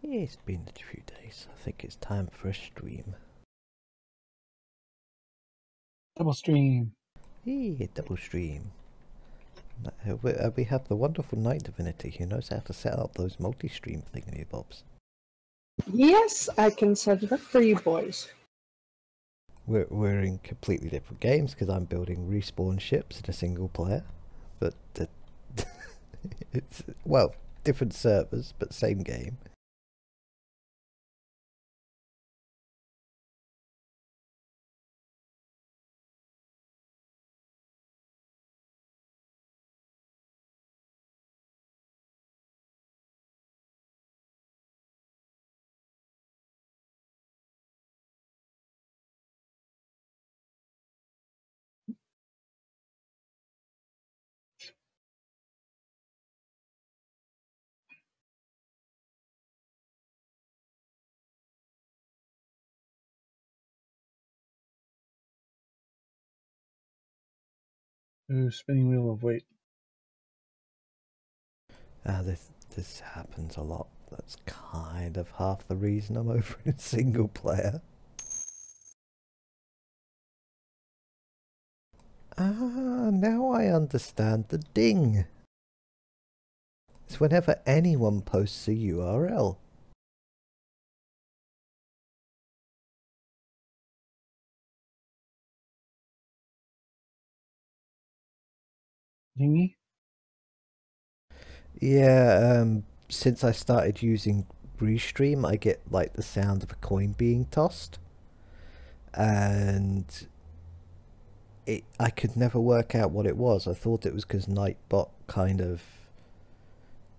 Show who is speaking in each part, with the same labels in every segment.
Speaker 1: It's been a few days. I think it's time for a stream.
Speaker 2: Double stream.
Speaker 1: Yeah, double stream. We have the wonderful Night Divinity who knows how to set up those multi-stream thingamabobs.
Speaker 3: Yes, I can set it up for you boys.
Speaker 1: We're in completely different games because I'm building respawn ships in a single player, but it's, well, different servers but same game.
Speaker 2: Ooh, spinning wheel of weight.
Speaker 1: This happens a lot. That's kind of half the reason I'm over in single player. Ah, now I understand the ding. It's whenever anyone posts a URL.
Speaker 2: Dingy?
Speaker 1: Yeah, since I started using Restream, I get like the sound of a coin being tossed. And I could never work out what it was. I thought it was because Nightbot kind of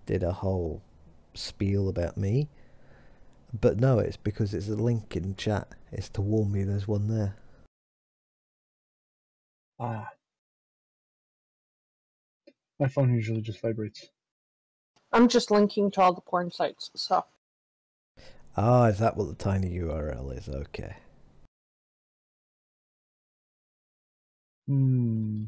Speaker 1: did a whole spiel about me. But no, it's because it's a link in chat. It's to warn me there's one there.
Speaker 2: Ah. My phone usually just vibrates.
Speaker 3: I'm just linking to all the porn sites, so.
Speaker 1: Ah, is that what the tiny URL is? Okay.
Speaker 2: Hmm.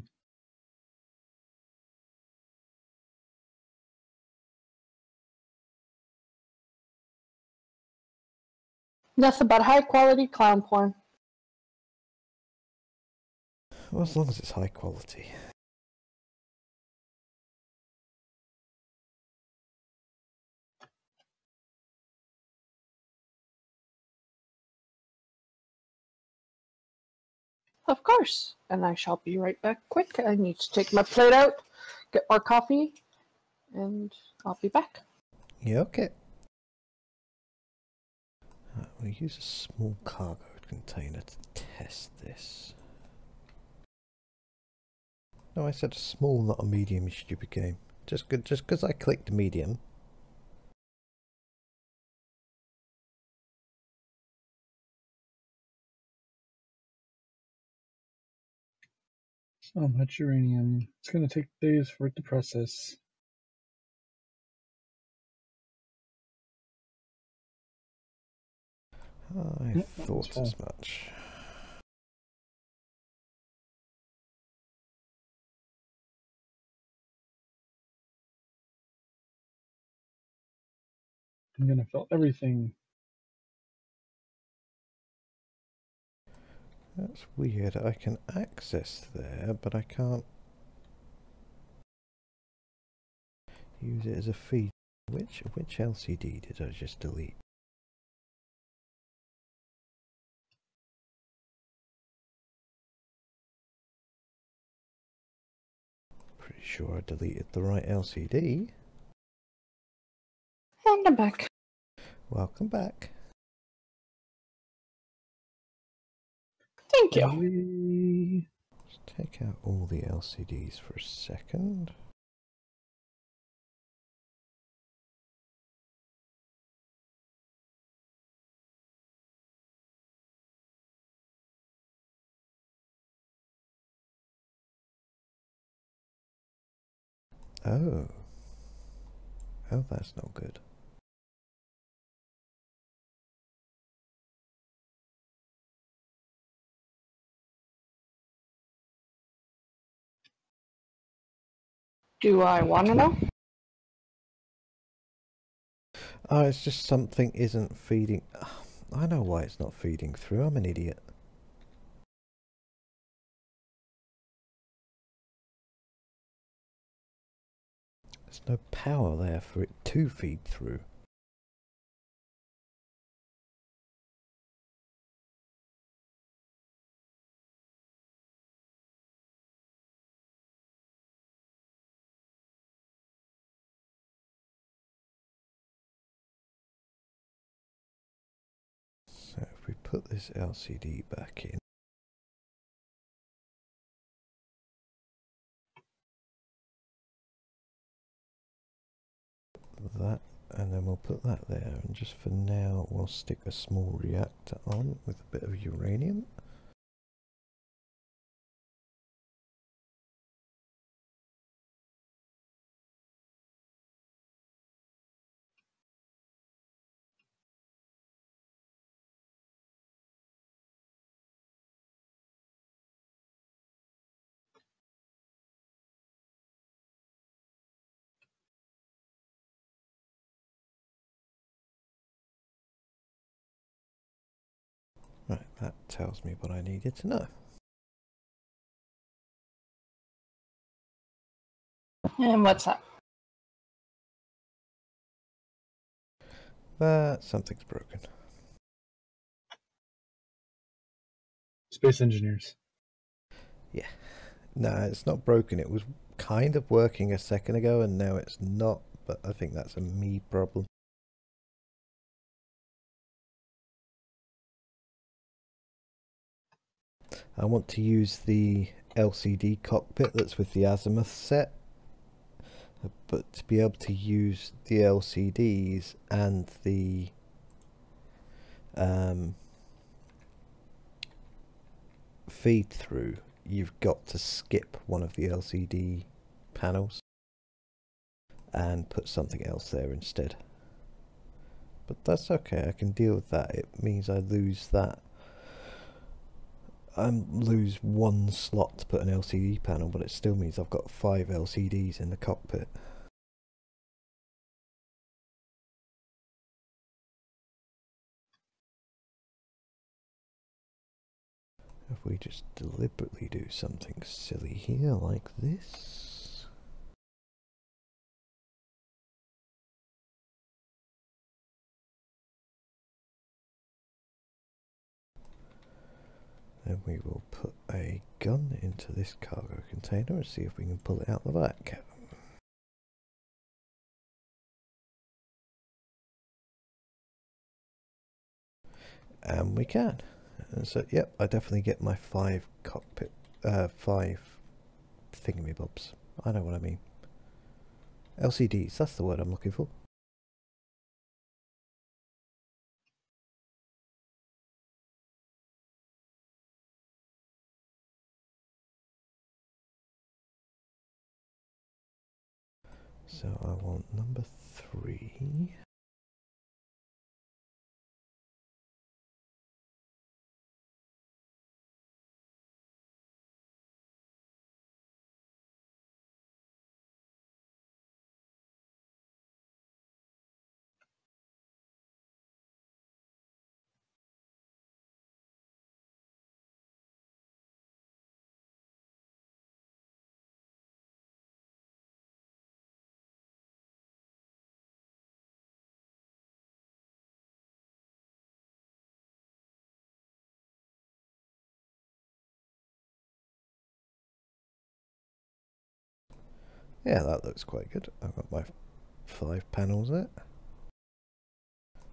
Speaker 3: Nothing but high quality clown porn.
Speaker 1: Well, as long as it's high quality.
Speaker 3: Of course. And I shall be right back quick. I need to take my plate out, get more coffee, and I'll be back.
Speaker 1: Yeah, okay. We'll use a small cargo container to test this. No, I said a small, not a medium, you stupid game. Just because I clicked medium.
Speaker 2: So much uranium. It's going to take days for it to process.
Speaker 1: I thought as much.
Speaker 2: I'm going to fill everything.
Speaker 1: That's weird. I can access there, but I can't use it as a feed. Which LCD did I just delete? Pretty sure I deleted the right LCD.
Speaker 3: And I'm back.
Speaker 1: Welcome back.
Speaker 3: Thank you.
Speaker 1: Let's take out all the LCDs for a second. Oh. Oh, that's not good.
Speaker 3: Do I want to know?
Speaker 1: Oh, it's just something isn't feeding. I know why it's not feeding through. I'm an idiot. There's no power there for it to feed through. So if we put this LCD back in, that, and then we'll put that there, and just for now we'll stick a small reactor on with a bit of uranium. Right, that tells me what I needed to know.
Speaker 3: And what's that?
Speaker 1: But something's broken.
Speaker 2: Space engineers.
Speaker 1: Yeah. No, it's not broken. It was kind of working a second ago and now it's not, but I think that's a me problem. I want to use the LCD cockpit that's with the azimuth set, but to be able to use the LCDs and the feed through, you've got to skip one of the LCD panels and put something else there instead. But that's okay, I can deal with that. It means I lose that. I lose one slot to put an LCD panel, but it still means I've got 5 LCDs in the cockpit. If we just deliberately do something silly here like this. Then we will put a gun into this cargo container and see if we can pull it out the back. And we can. And so, yep, I definitely get my 5 cockpit, 5 thingamybobs. I know what I mean. LCDs, that's the word I'm looking for. So I want number 3. Yeah, that looks quite good. I've got my 5 panels there.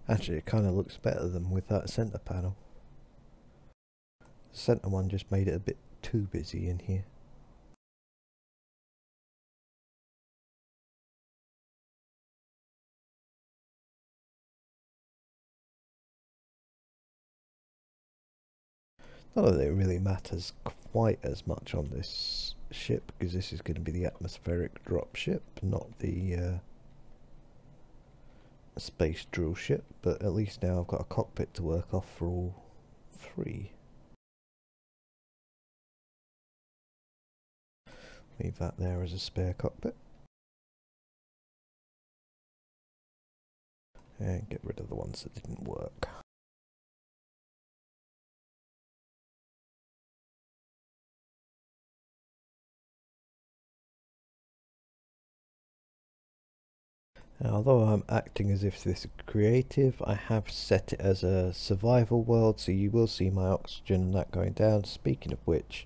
Speaker 1: Actually, it kind of looks better than with that centre panel. The centre one just made it a bit too busy in here. Not that it really matters quite as much on this ship, because this is going to be the atmospheric drop ship, not the space drill ship, but at least now I've got a cockpit to work off for all 3. Leave that there as a spare cockpit. And get rid of the ones that didn't work. Now, although I'm acting as if this is creative, I have set it as a survival world, so you will see my oxygen and that going down. Speaking of which,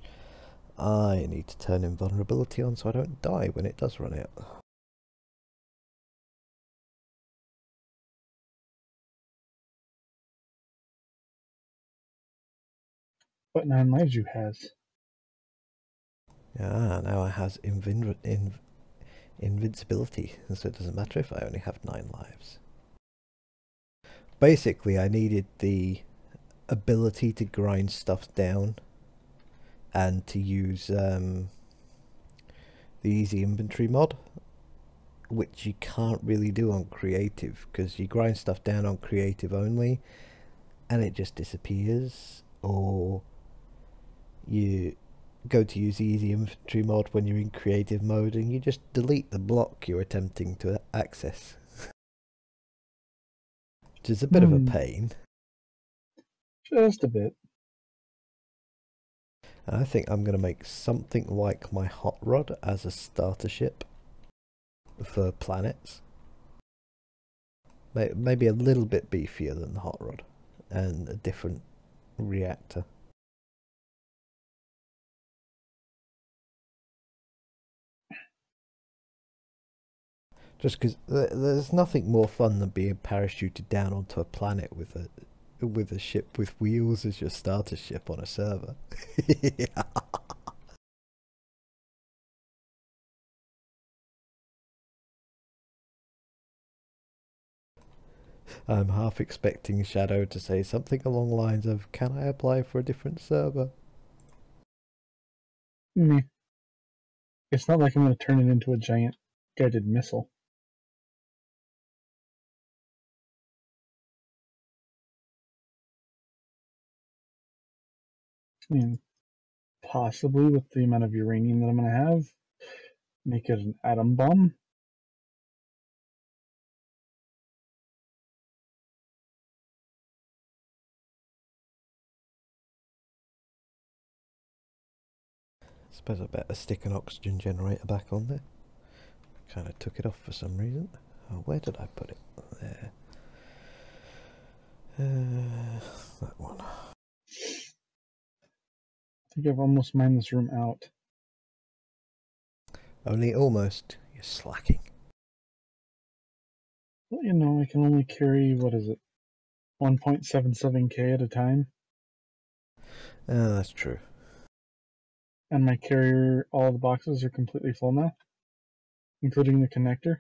Speaker 1: I need to turn invulnerability on so I don't die when it does run out.
Speaker 2: What 9 lives you has?
Speaker 1: Ah, now I has invincibility, so it doesn't matter if I only have 9 lives. Basically, I needed the ability to grind stuff down and to use the easy inventory mod, which you can't really do on creative because you grind stuff down on creative only and it just disappears, or you go to use the easy inventory mod when you're in creative mode and you just delete the block you're attempting to access, which is a bit of a pain.
Speaker 2: Just a bit.
Speaker 1: And I think I'm going to make something like my hot rod as a starter ship for planets. Maybe a little bit beefier than the hot rod and a different reactor. Just because there's nothing more fun than being parachuted down onto a planet with a ship with wheels as your starter ship on a server. Yeah. I'm half expecting Shadow to say something along the lines of, "Can I apply for a different server?"
Speaker 2: Meh. It's not like I'm going to turn it into a giant guided missile. I mean, possibly with the amount of uranium that I'm going to have, make it an atom bomb.
Speaker 1: Suppose I better stick an oxygen generator back on there. Kind of took it off for some reason. Oh, where did I put it? There. That one.
Speaker 2: I think I've almost mined this room out.
Speaker 1: Only almost. You're slacking.
Speaker 2: Well, you know, I can only carry, what is it, 1.77k at a time.
Speaker 1: That's true.
Speaker 2: And my carrier, all the boxes are completely full now, including the connector.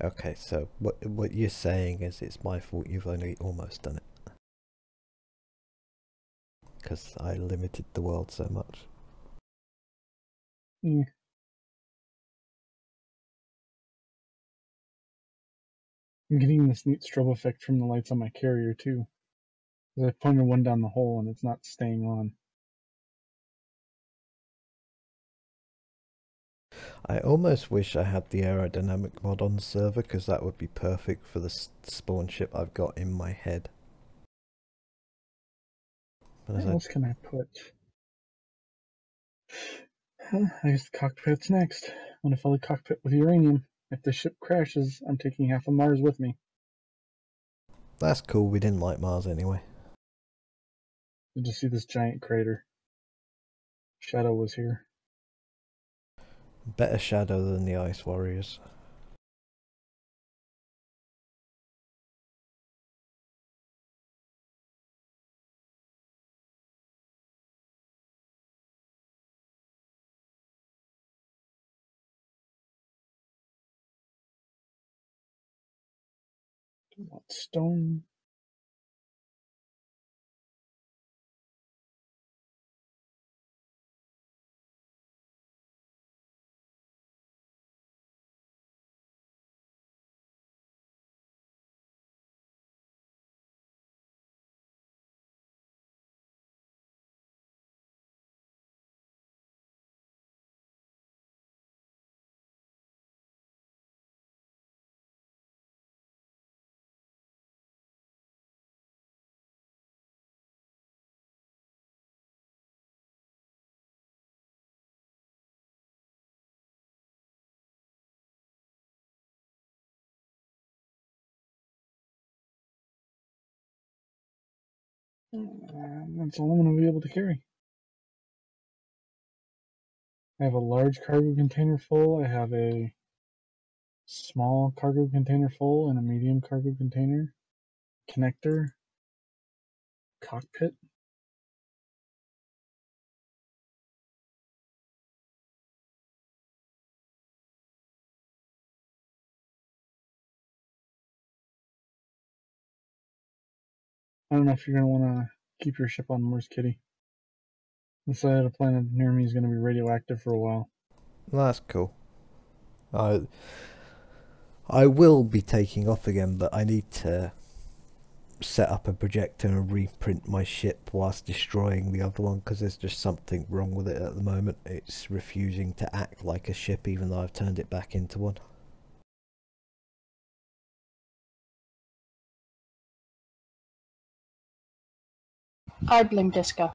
Speaker 1: Okay, so what you're saying is it's my fault you've only almost done it. Because I limited the world so much.
Speaker 2: Yeah. I'm getting this neat strobe effect from the lights on my carrier too. Because I pointed one down the hole and it's not staying on.
Speaker 1: I almost wish I had the aerodynamic mod on the server, because that would be perfect for the spawn ship I've got in my head.
Speaker 2: What else can I put? I guess the cockpit's next. I want to fill the cockpit with uranium. If the ship crashes, I'm taking half of Mars with me.
Speaker 1: That's cool, we didn't like Mars anyway.
Speaker 2: Did you see this giant crater? Shadow was here.
Speaker 1: Better Shadow than the Ice Warriors.
Speaker 2: What stone? That's all I'm going to be able to carry. I have a large cargo container full. I have a small cargo container full and a medium cargo container. Connector. Cockpit. I don't know if you're going to want to keep your ship on Mars, Kitty. This side of the planet near me is going to be radioactive for a while.
Speaker 1: That's cool. I will be taking off again, but I need to set up a projector and reprint my ship whilst destroying the other one, because there's just something wrong with it at the moment. It's refusing to act like a ship even though I've turned it back into one.
Speaker 3: I blame Disco.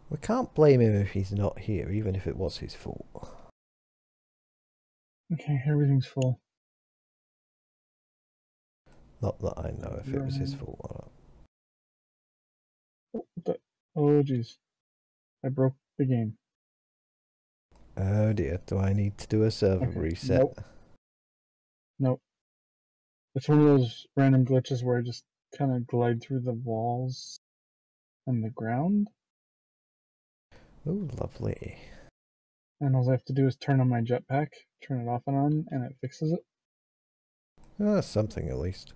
Speaker 1: We can't blame him if he's not here, even if it was his fault.
Speaker 2: Okay, everything's full.
Speaker 1: Not that I know if it was his fault or not.
Speaker 2: Oh, jeez. I broke the game.
Speaker 1: Oh dear, do I need to do a server reset?
Speaker 2: Nope. It's one of those random glitches where I just kind of glide through the walls and the ground.
Speaker 1: Oh, lovely.
Speaker 2: And all I have to do is turn on my jetpack, turn it off and on, and it fixes it.
Speaker 1: Oh, that's something at least.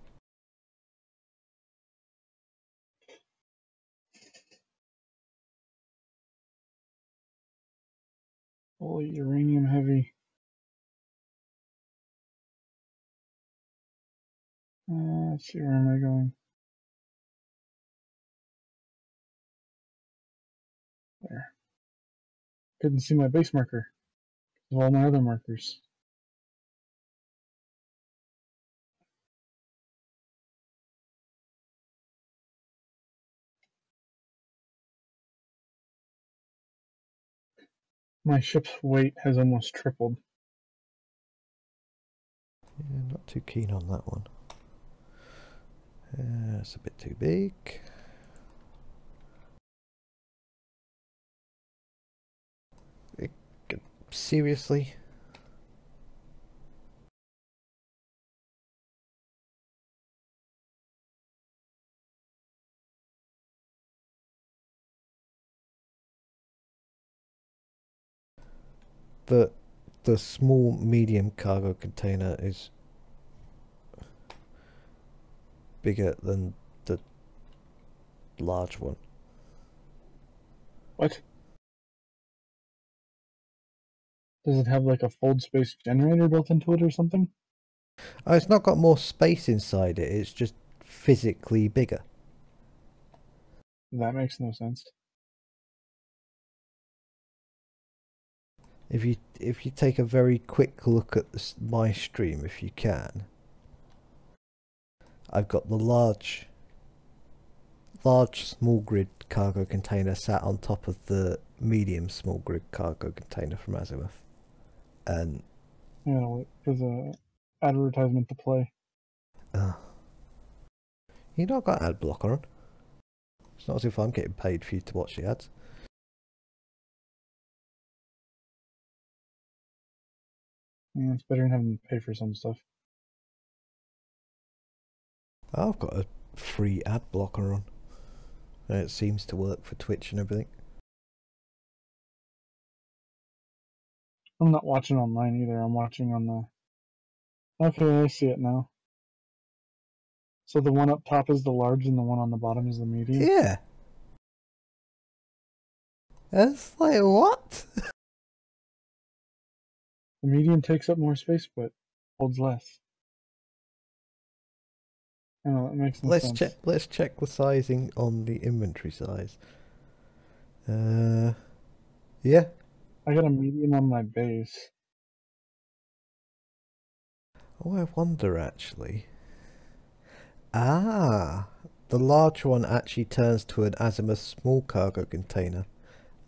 Speaker 2: Holy uranium heavy. Let's see, where am I going? There. Couldn't see my base marker of all my other markers. My ship's weight has almost tripled.
Speaker 1: Yeah, not too keen on that one. It's a bit too big. Seriously? The small medium cargo container is bigger than the large one.
Speaker 2: What? Does it have like a fold space generator built into it or something?
Speaker 1: Oh, it's not got more space inside it, it's just physically bigger.
Speaker 2: That makes no sense.
Speaker 1: If you take a very quick look at my stream, if you can, I've got the large small grid cargo container sat on top of the medium small grid cargo container from Azimuth. And
Speaker 2: You know, there's a advertisement to play.
Speaker 1: You not got ad blocker on. It's not as if I'm getting paid for you to watch the ads.
Speaker 2: Yeah, it's better than having to pay for some stuff.
Speaker 1: I've got a free ad blocker on. And it seems to work for Twitch and everything.
Speaker 2: I'm not watching online either. I'm watching on the... Okay, I see it now. So the one up top is the large and the one on the bottom is the medium?
Speaker 1: Yeah. It's like, what?
Speaker 2: The medium takes up more space, but holds less. I know, that makes no sense.
Speaker 1: Let's check the sizing on the inventory size. Yeah.
Speaker 2: I got a medium on my base.
Speaker 1: Oh, I wonder actually. Ah, the large one actually turns to an Azimuth small cargo container,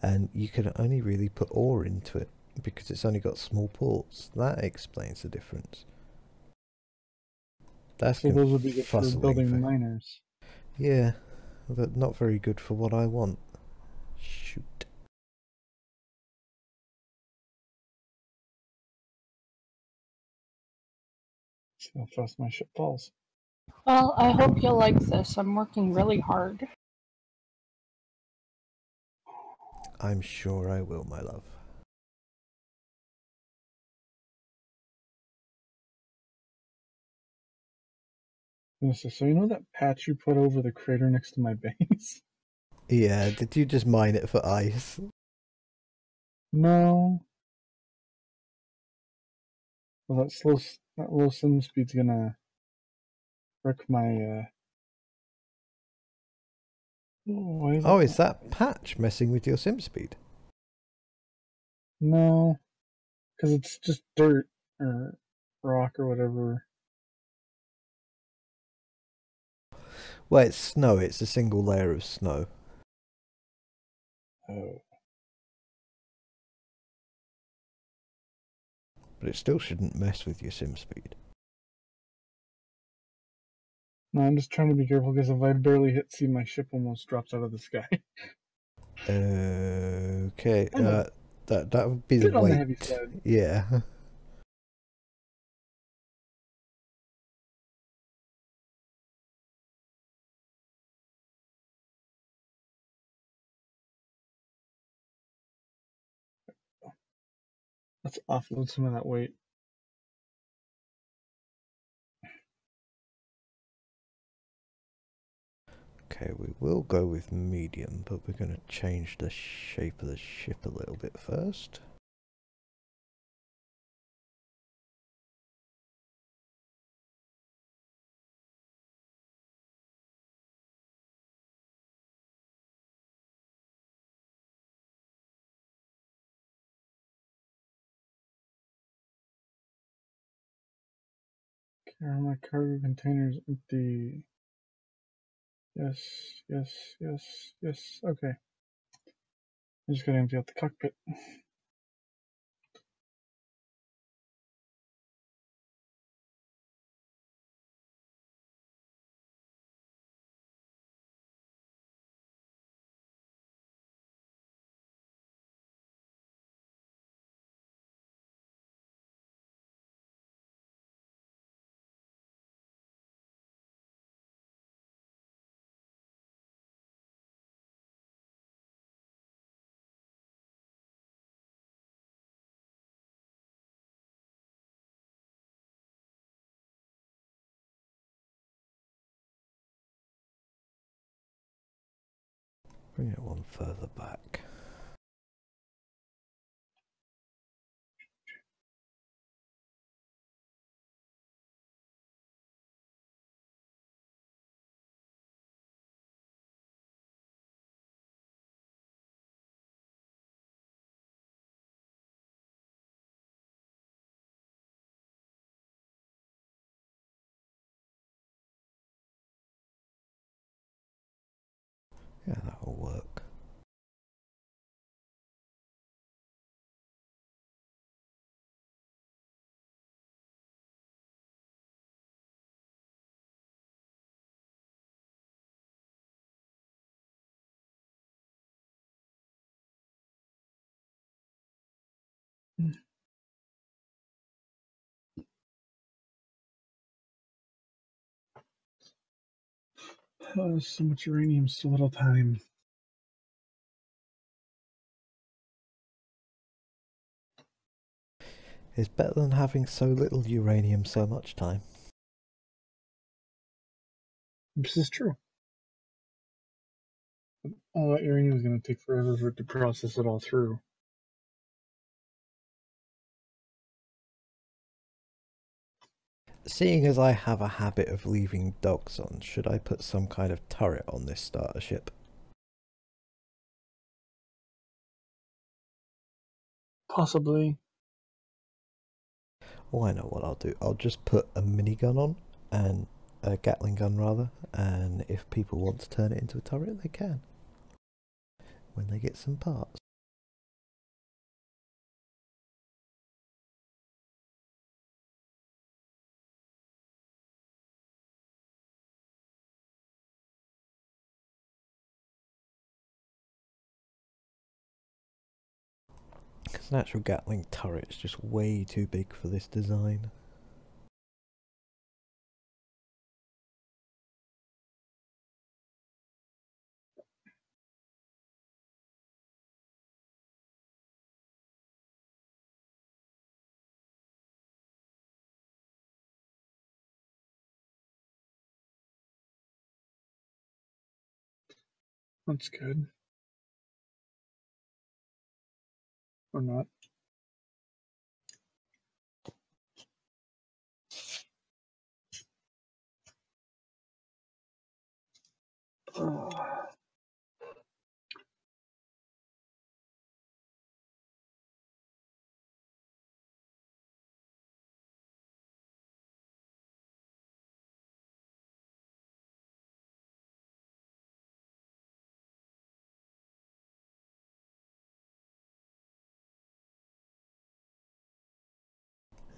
Speaker 1: and you can only really put ore into it because it's only got small ports. That explains the difference. That's
Speaker 2: So those would be good for
Speaker 1: fuzzling
Speaker 2: building miners.
Speaker 1: Yeah, but not very good for what I want. Shoot.
Speaker 2: See how fast my ship falls.
Speaker 3: Well, I hope you'll like this. I'm working really hard.
Speaker 1: I'm sure I will, my love.
Speaker 2: So you know that patch you put over the crater next to my base?
Speaker 1: Yeah, did you just mine it for ice?
Speaker 2: No. Well, that low sim speed's gonna wreck my why is
Speaker 1: Oh,
Speaker 2: it
Speaker 1: is that patch messing with your sim speed?
Speaker 2: No, because it's just dirt or rock or whatever.
Speaker 1: Well, it's snow. It's a single layer of snow.
Speaker 2: Oh.
Speaker 1: But it still shouldn't mess with your sim speed.
Speaker 2: No, I'm just trying to be careful because if I barely hit C, my ship almost drops out of the sky.
Speaker 1: Okay, that would be the
Speaker 2: bit on the
Speaker 1: weight.
Speaker 2: heavy side.
Speaker 1: Yeah.
Speaker 2: Let's offload some of that weight.
Speaker 1: Okay, we will go with medium, but we're going to change the shape of the ship a little bit first.
Speaker 2: Are my cargo containers empty? Yes, yes, yes, yes. Okay. I just gotta empty out the cockpit.
Speaker 1: Bring it one further back. Yeah, that'll work.
Speaker 2: Oh, so much uranium, so little time.
Speaker 1: It's better than having so little uranium so much time.
Speaker 2: This is true. All that uranium is going to take forever for it to process it all through.
Speaker 1: Seeing as I have a habit of leaving dogs on, should I put some kind of turret on this starter ship?
Speaker 2: Possibly.
Speaker 1: Oh, I know what I'll do. I'll just put a minigun on, and a Gatling gun rather, and if people want to turn it into a turret, they can. When they get some parts. Because an actual Gatling turret is just way too big for this design.
Speaker 2: That's good. Or not.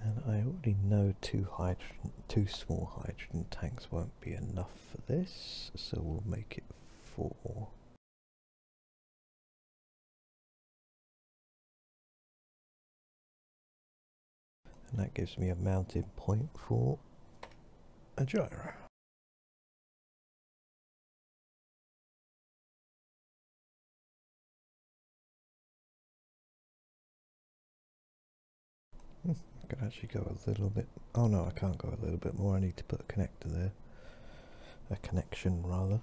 Speaker 1: And I already know two small hydrogen tanks won't be enough for this, so we'll make it 4. And that gives me a mounting point for a gyro. I could actually go a little bit. Oh no, I can't go a little bit more. I need to put a connector there. A connection, rather.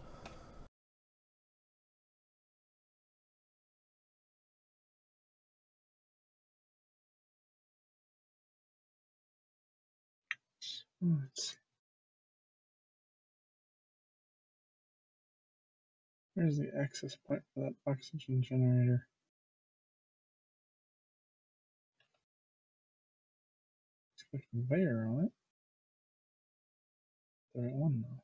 Speaker 2: Where's the access point for that oxygen generator? It's got a conveyor on it. The right one though.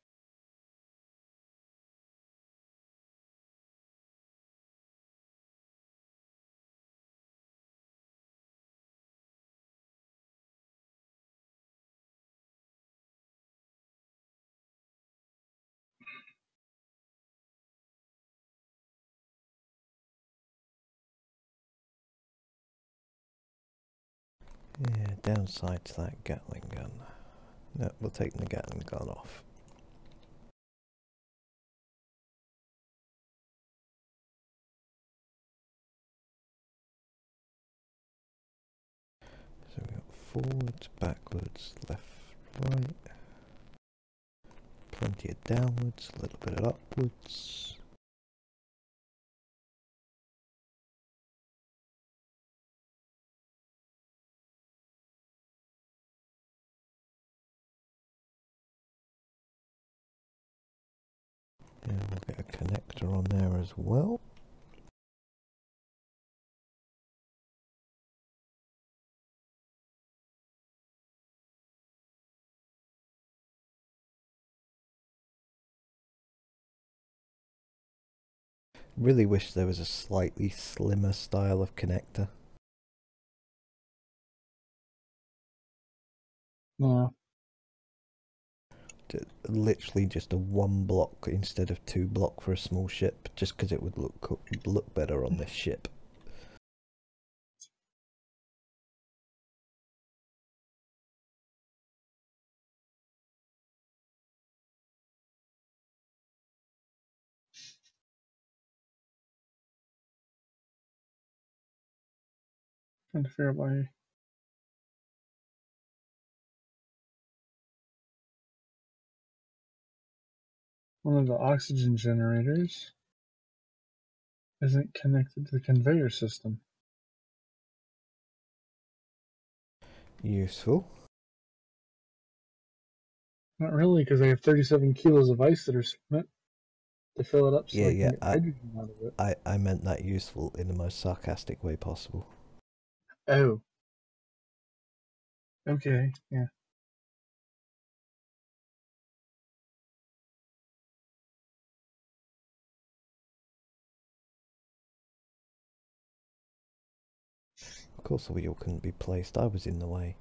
Speaker 1: Yeah, downside to that Gatling gun. No, we'll take the Gatling gun off. So we've got forwards, backwards, left, right. Plenty of downwards, a little bit of upwards. And we'll get a connector on there as well. Really wish there was a slightly slimmer style of connector.
Speaker 2: Yeah.
Speaker 1: Literally just a 1 block instead of 2 block for a small ship, just because it would look better on this ship.
Speaker 2: Trying to figure out why one of the oxygen generators isn't connected to the conveyor system.
Speaker 1: Useful.
Speaker 2: Not really, because I have 37 kilos of ice that are meant to fill it up so
Speaker 1: Yeah,
Speaker 2: I can
Speaker 1: yeah,
Speaker 2: get hydrogen out of it.
Speaker 1: I meant that useful in the most sarcastic way possible.
Speaker 2: Oh. Okay, yeah.
Speaker 1: Of course the wheel couldn't be placed, I was in the way.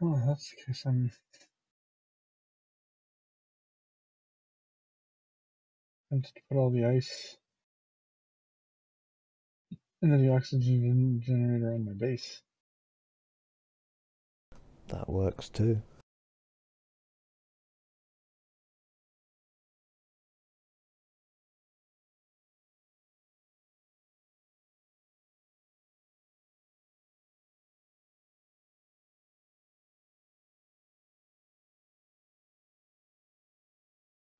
Speaker 2: Oh, that's the case. And to put all the ice into the oxygen generator on my base.
Speaker 1: That works too.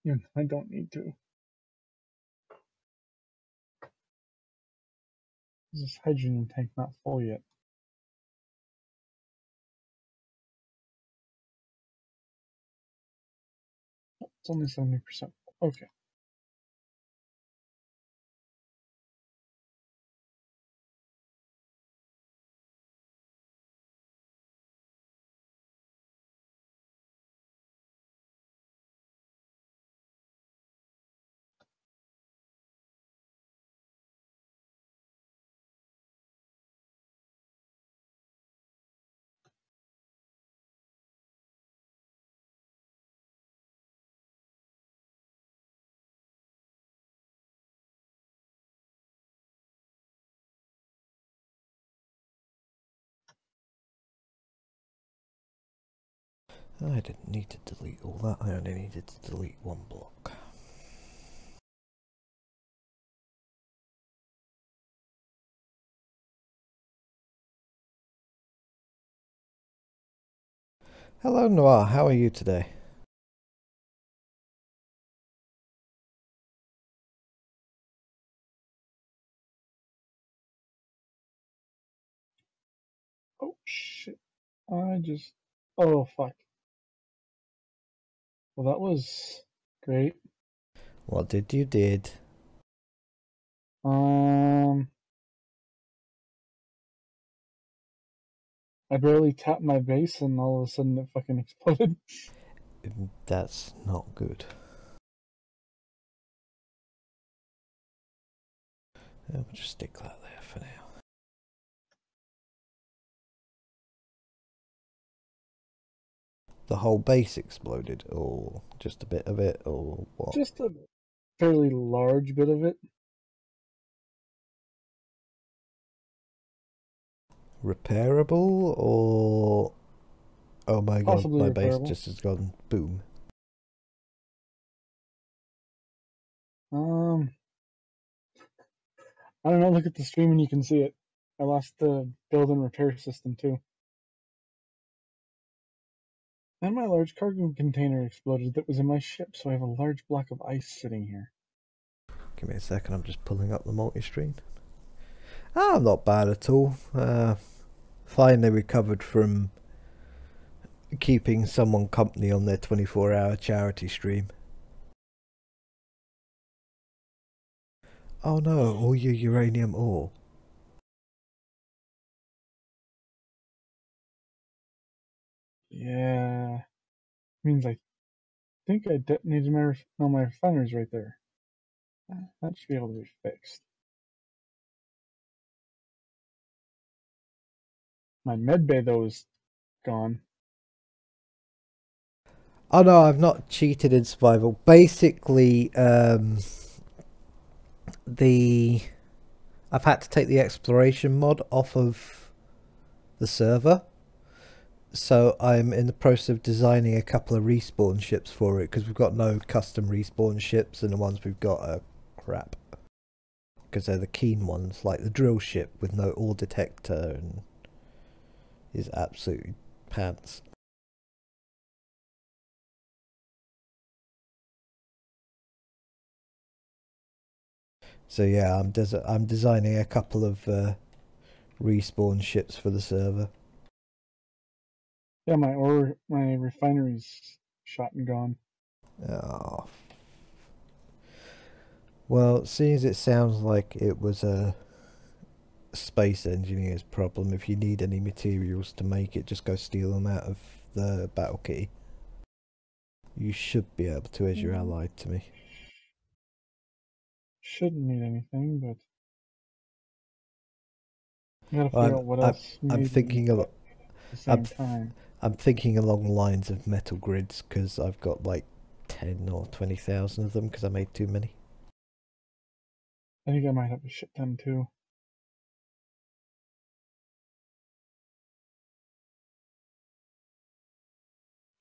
Speaker 2: Yeah, I don't need to. Is this hydrogen tank not full yet? It's only 70%. Okay.
Speaker 1: I didn't need to delete all that, I only needed to delete one block. Hello Noir, how are you today?
Speaker 2: Oh shit. Oh fuck. Well, that was great.
Speaker 1: What did you did?
Speaker 2: I barely tapped my base and all of a sudden it fucking exploded.
Speaker 1: That's not good. We'll just stick that there for now. The whole base exploded, or just a bit of it, or what?
Speaker 2: Just a fairly large bit of it.
Speaker 1: Repairable, or oh my god,
Speaker 2: Possibly
Speaker 1: my base
Speaker 2: repairable.
Speaker 1: just has gone boom.
Speaker 2: I don't know, look at the stream and you can see it. I lost the build and repair system too. And my large cargo container exploded that was in my ship, so I have a large block of ice sitting here.
Speaker 1: Give me a second, I'm just pulling up the multi-screen. Ah, not bad at all. Finally recovered from keeping someone company on their 24-hour charity stream. Oh no, all your uranium ore.
Speaker 2: Yeah. Means I think I detonated my refinery's right there. That should be able to be fixed. My medbay though is gone.
Speaker 1: Oh no, I've not cheated in survival. Basically, I've had to take the exploration mod off of the server. So I'm in the process of designing a couple of respawn ships for it, because we've got no custom respawn ships, and the ones we've got are crap. Because they're the keen ones, like the drill ship with no ore detector, and is absolutely pants. So yeah, I'm designing a couple of respawn ships for the server.
Speaker 2: Yeah, my refinery's shot and gone.
Speaker 1: Oh. Well, seeing as it sounds like it was a space engineer's problem, if you need any materials to make it, just go steal them out of the battle key. You should be able to, as you're allied to me.
Speaker 2: Shouldn't need anything, but I gotta figure out what else.
Speaker 1: I'm thinking of
Speaker 2: at the same time.
Speaker 1: I'm thinking along the lines of metal grids, because I've got like 10 or 20,000 of them because I made too many.
Speaker 2: I think I might have a shit ton too.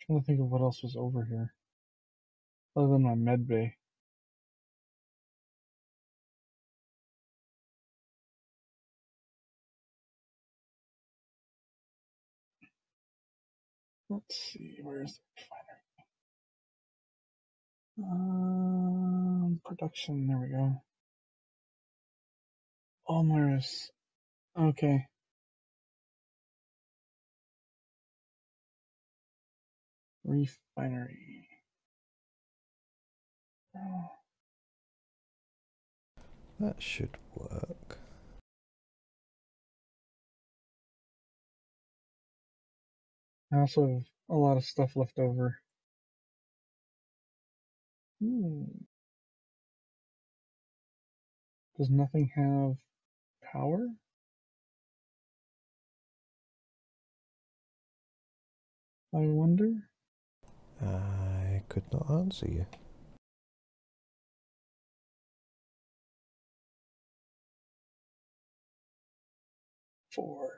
Speaker 2: Trying to think of what else was over here. Other than my med bay. Let's see, where's the refinery? Production, there we go. Almaris. Okay. Refinery.
Speaker 1: That should work.
Speaker 2: I also have a lot of stuff left over. Does nothing have power? I wonder.
Speaker 1: I could not answer you.
Speaker 2: Four.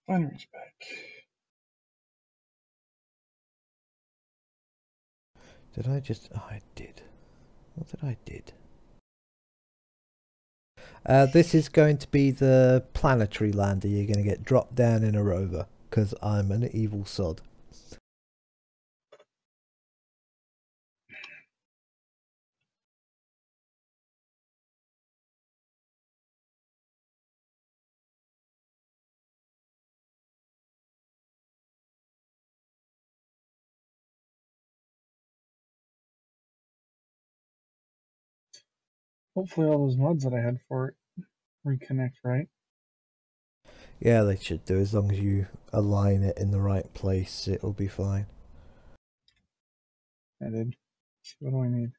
Speaker 2: Refinery's back.
Speaker 1: Did I just... Oh, I did. What did I did? This is going to be the planetary lander. You're going to get dropped down in a rover, because I'm an evil sod.
Speaker 2: Hopefully all those mods that I had for it reconnect, right?
Speaker 1: Yeah, they should do. As long as you align it in the right place, it'll be fine.
Speaker 2: I did. So what do I need?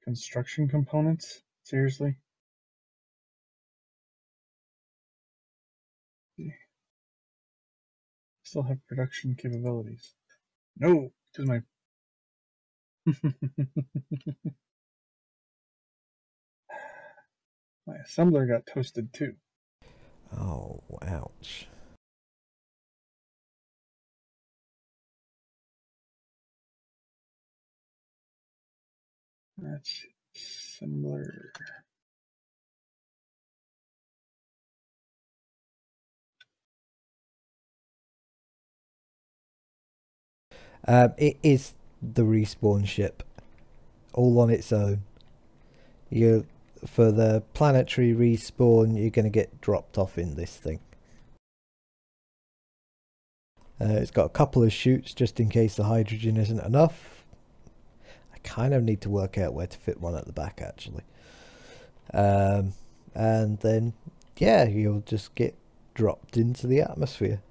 Speaker 2: Construction components? Seriously? Still have production capabilities. No, because my my assembler got toasted too.
Speaker 1: Oh, ouch.
Speaker 2: That's assembler.
Speaker 1: It is the respawn ship, all on its own. For the planetary respawn, you're going to get dropped off in this thing. It's got a couple of chutes just in case the hydrogen isn't enough. I kind of need to work out where to fit one at the back, actually. And then, yeah, you'll just get dropped into the atmosphere.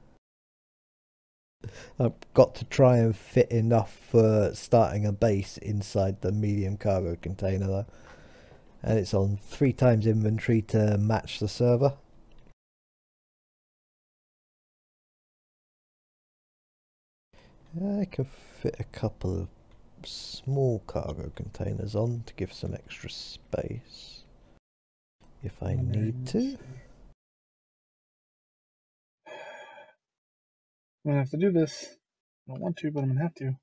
Speaker 1: I've got to try and fit enough for starting a base inside the medium cargo container, though. And it's on 3 times inventory to match the server. I can fit a couple of small cargo containers on to give some extra space if I need to.
Speaker 2: I'm gonna have to do this. I don't want to, but I'm gonna have to.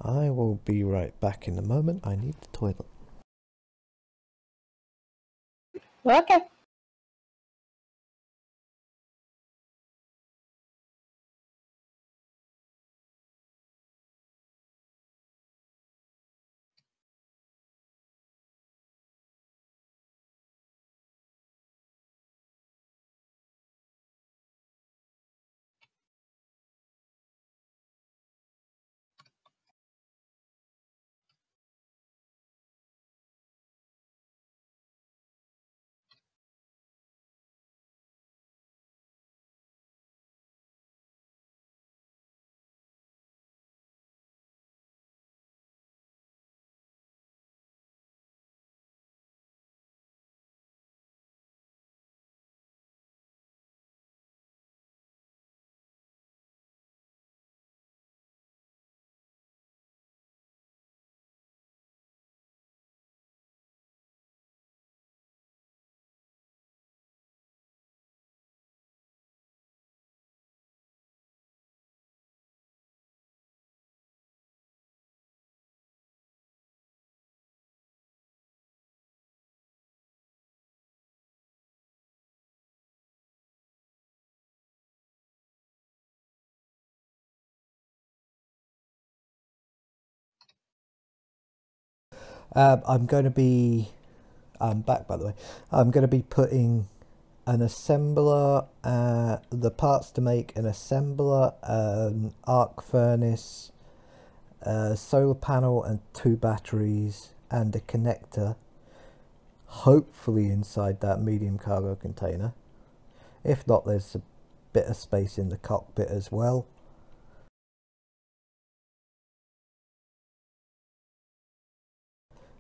Speaker 1: I will be right back in a moment. I need the toilet.
Speaker 3: Okay.
Speaker 1: I'm going to be... I'm back, by the way. I'm going to be putting an assembler, the parts to make an assembler, an arc furnace, a solar panel and 2 batteries and a connector, hopefully inside that medium cargo container. If not, there's a bit of space in the cockpit as well.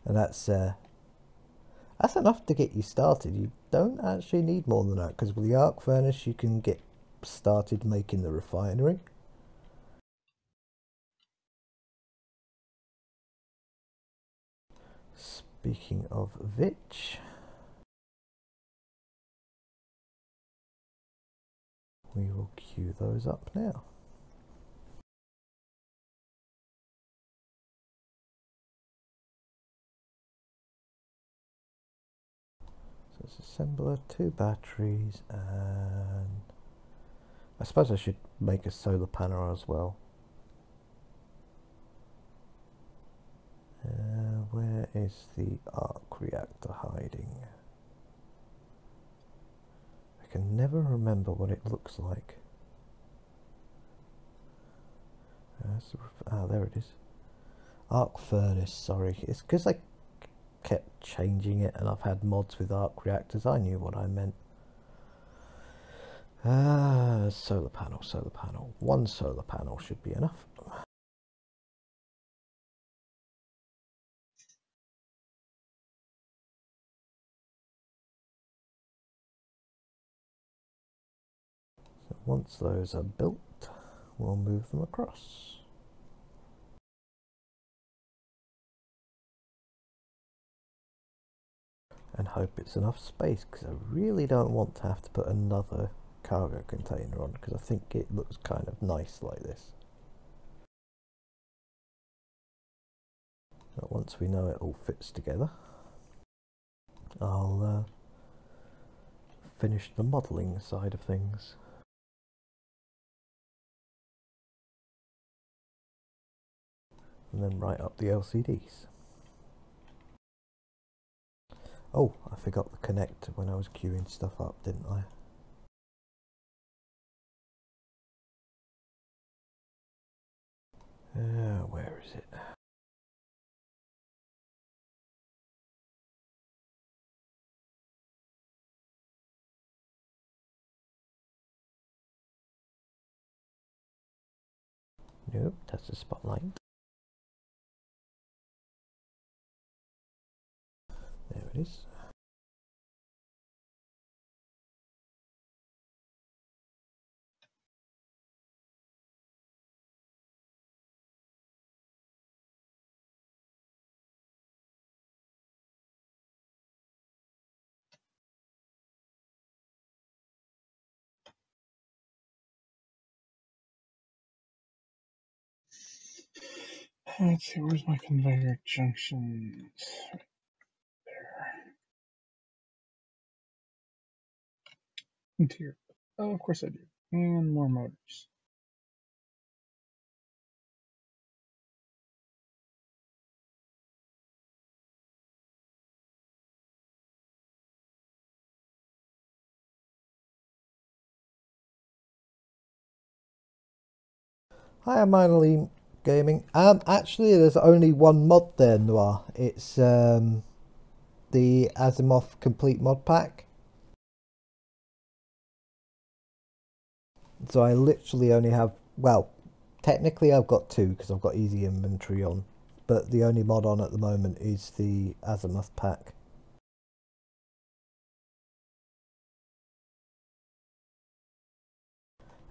Speaker 1: And that's enough to get you started. You don't actually need more than that, because with the arc furnace you can get started making the refinery. Speaking of which, we will queue those up now. So it's assembler, 2 batteries, and I suppose I should make a solar panel as well. Where is the arc reactor hiding? I can never remember what it looks like. There it is. Arc furnace, sorry. It's because I kept changing it and I've had mods with arc reactors. I knew what I meant. Solar panel, solar panel. 1 solar panel should be enough. So once those are built, we'll move them across. And hope it's enough space, because I really don't want to have to put another cargo container on, because I think it looks kind of nice like this. But once we know it all fits together, I'll finish the modelling side of things. And then write up the LCDs. Oh, I forgot the connector when I was queuing stuff up, didn't I? Where is it? Nope, that's the spotlight. There it is.
Speaker 2: Let's see, where's my conveyor junctions? There. Interior. Oh, of course I do. And more motors.
Speaker 1: Hi, I'm Minor Gaming. Actually, there's only one mod there, Noir. It's the Asimov Complete Mod Pack. So I literally only have, well, technically I've got 2 because I've got easy inventory on, but the only mod on at the moment is the Asimov pack.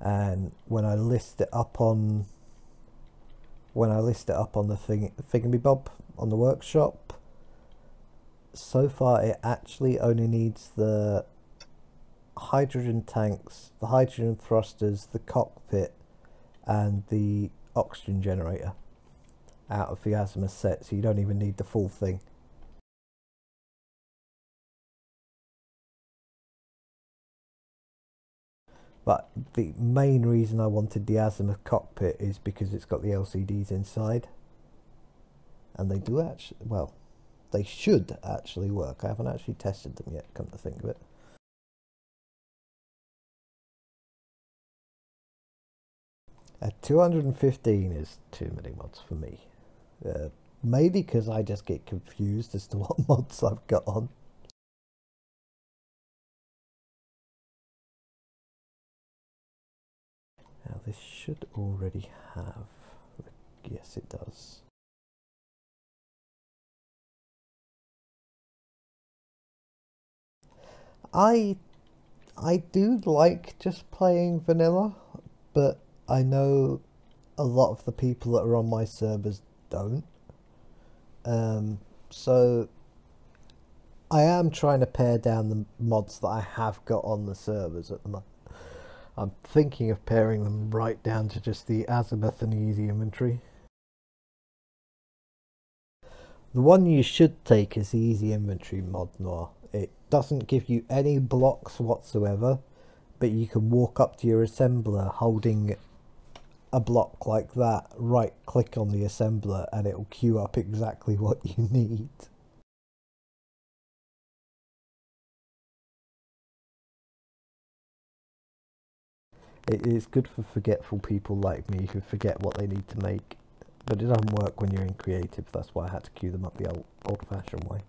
Speaker 1: And when I list it up on the thingy-bob on the workshop, so far it actually only needs the hydrogen tanks, the hydrogen thrusters, the cockpit and the oxygen generator out of the Asimov set, so you don't even need the full thing. But the main reason I wanted the Asimov cockpit is because it's got the LCDs inside. And they do actually, well, They should actually work. I haven't actually tested them yet, come to think of it. At 215 is too many mods for me. Maybe because I just get confused as to what mods I've got on. Now this should already have... Yes, it does. I do like just playing vanilla, but I know a lot of the people that are on my servers don't. So I am trying to pare down the mods that I have got on the servers at the moment. I'm thinking of paring them right down to just the azimuth and easy inventory. The one you should take is the easy inventory mod, Noir. It doesn't give you any blocks whatsoever, but you can walk up to your assembler holding a block like that, right click on the assembler, and it'll queue up exactly what you need. It is good for forgetful people like me who forget what they need to make, but it doesn't work when you're in creative. That's why I had to queue them up the old-fashioned way.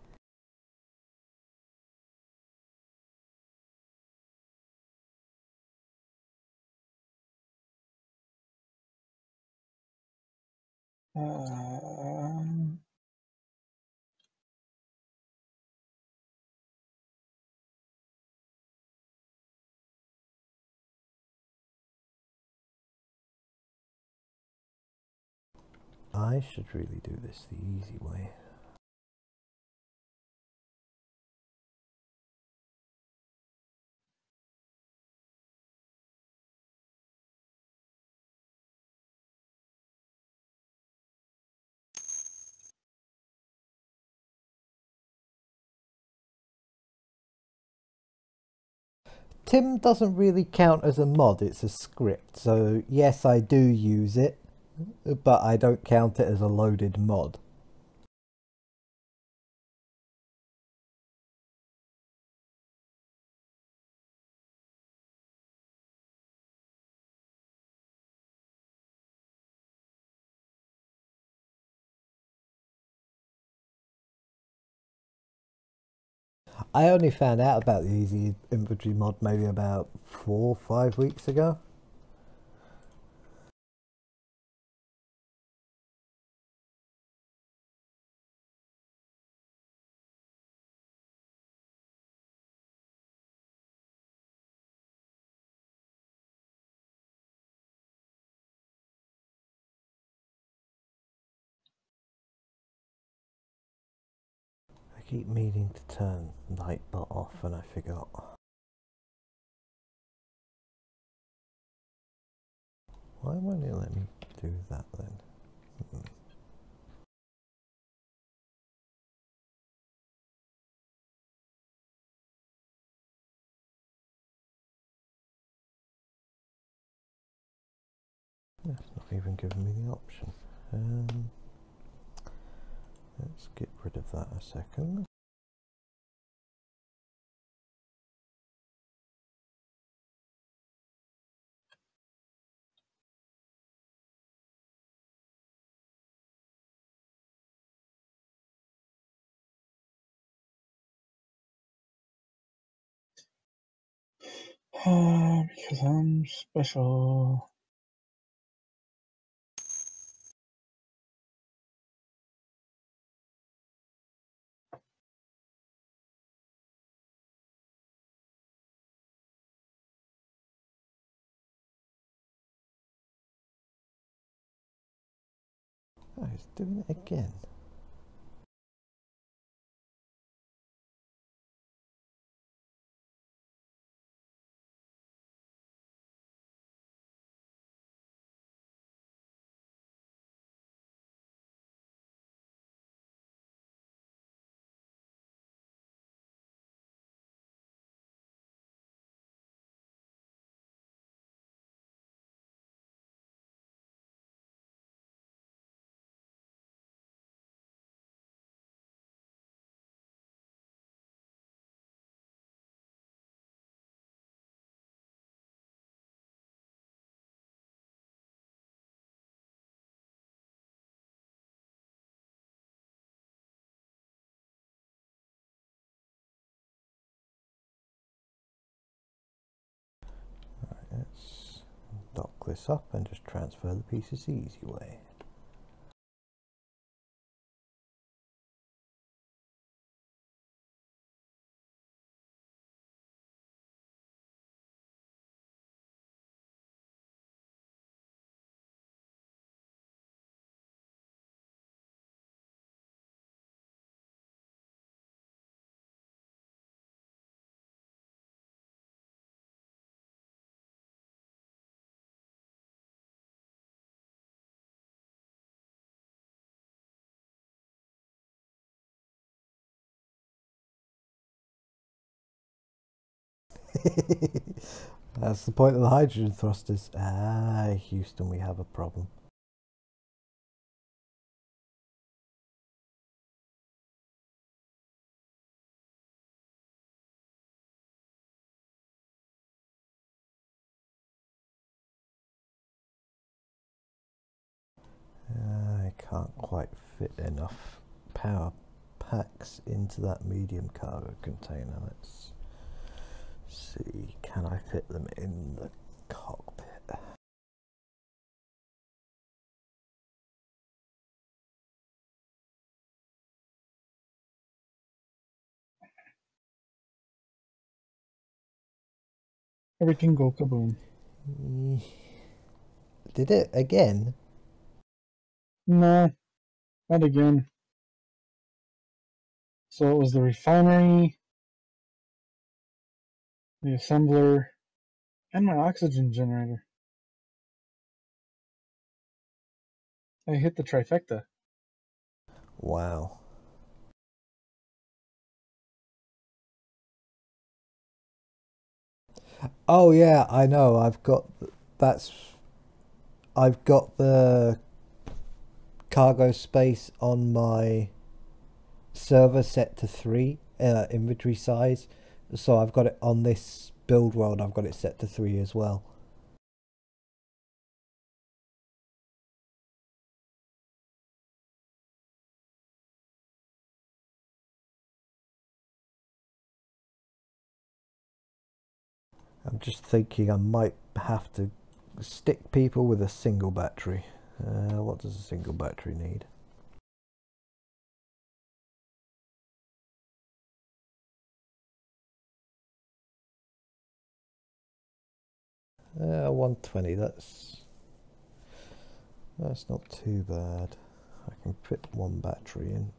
Speaker 1: I should really do this the easy way. Tim doesn't really count as a mod, it's a script, so yes, I do use it, but I don't count it as a loaded mod. I only found out about the easy inventory mod maybe about 4 or 5 weeks ago. I keep meaning to turn Nightbot off and I forgot. Why won't it let me do that then? It's not even giving me the option. Let's get rid of that a second.
Speaker 2: Because I'm special.
Speaker 1: Oh, it's doing it again. hook this up and just transfer the pieces the easy way. That's the point of the hydrogen thrusters. Ah, Houston, we have a problem. I can't quite fit enough power packs into that medium cargo container. Let's see, can I fit them in the cockpit?
Speaker 2: Everything go kaboom.
Speaker 1: Did it again?
Speaker 2: No, not again. So it was the refinery, the assembler, and my oxygen generator. I hit the trifecta.
Speaker 1: Wow. Oh yeah, I know. I've got the cargo space on my server set to 3 inventory size, so I've got it on this build world. I've got it set to 3 as well. I'm just thinking I might have to stick people with a single battery. What does a single battery need? 120, that's not too bad. I can fit one battery in.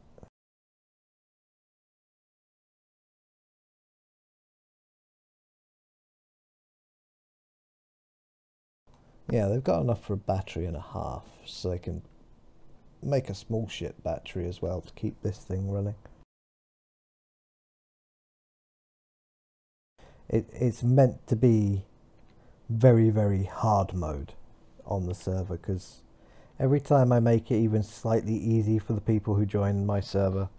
Speaker 1: Yeah, they've got enough for a battery and a half, so they can make a small ship battery as well to keep this thing running. It's meant to be very, very hard mode on the server, because every time I make it even slightly easy for the people who join my server,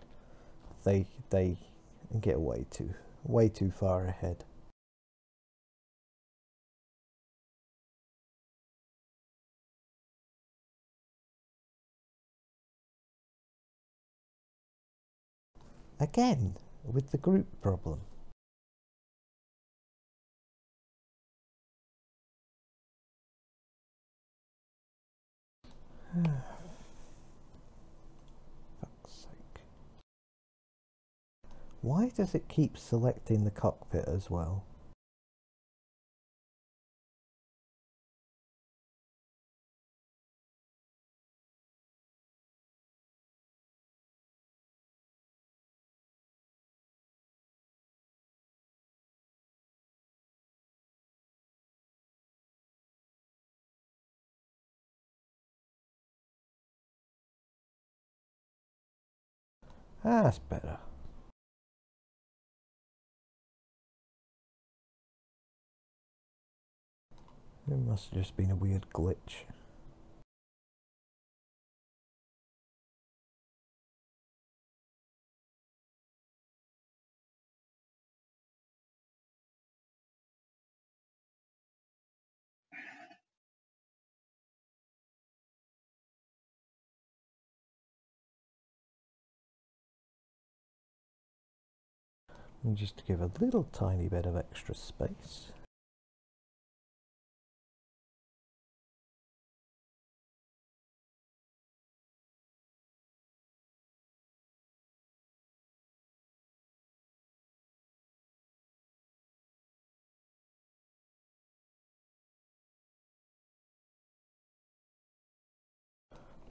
Speaker 1: they get way too far ahead. Again, with the group problem. Fuck's sake. Why does it keep selecting the cockpit as well? Ah, that's better. It must have just been a weird glitch. And just to give a little tiny bit of extra space.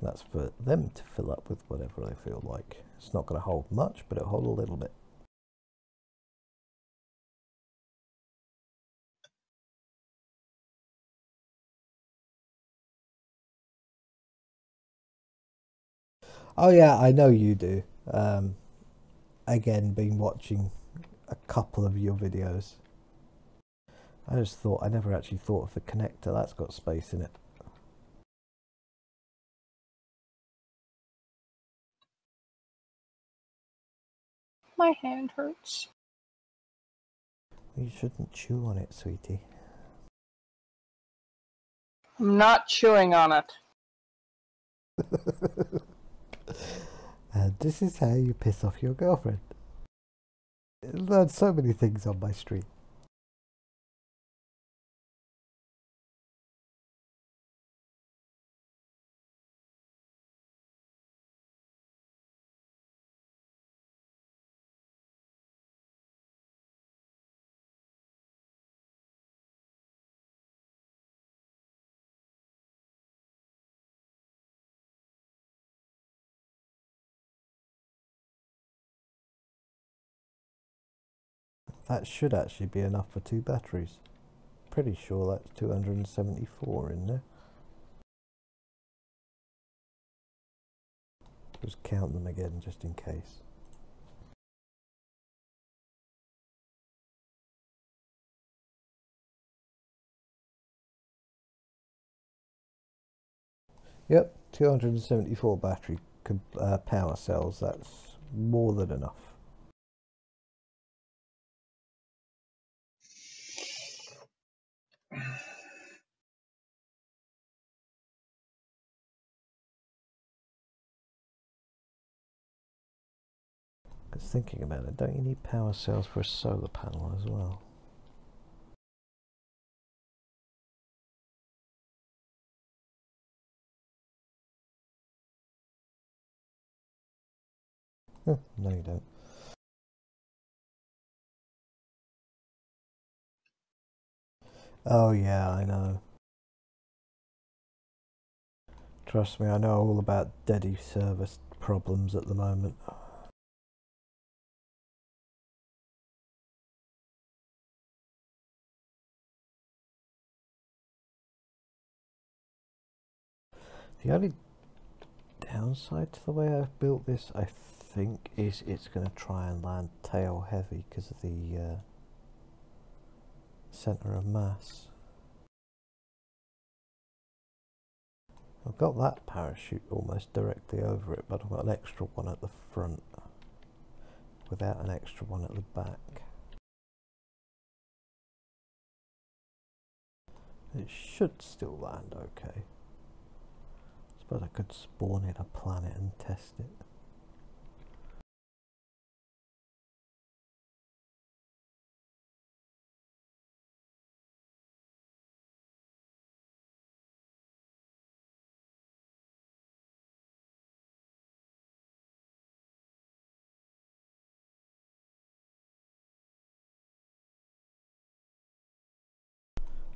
Speaker 1: That's for them to fill up with whatever they feel like. It's not going to hold much, but it'll hold a little bit. Oh yeah, I know you do. Again, been watching a couple of your videos. I just thought, I never actually thought of the connector. That's got space in it.
Speaker 3: My hand hurts.
Speaker 1: You shouldn't chew on it, sweetie.
Speaker 3: I'm not chewing on it.
Speaker 1: And this is how you piss off your girlfriend. I learned so many things on my stream. That should actually be enough for 2 batteries. Pretty sure that's 274 in there. Just count them again just in case. Yep, 274 battery power cells. That's more than enough. Because thinking about it, don't you need power cells for a solar panel as well? No, you don't. Oh yeah, I know. Trust me, I know all about Deddy service problems at the moment. The only downside to the way I've built this, I think, is it's going to try and land tail heavy because of the centre of mass. I've got that parachute almost directly over it, but I've got an extra one at the front without an extra one at the back. It should still land okay. I suppose I could spawn in a planet and test it.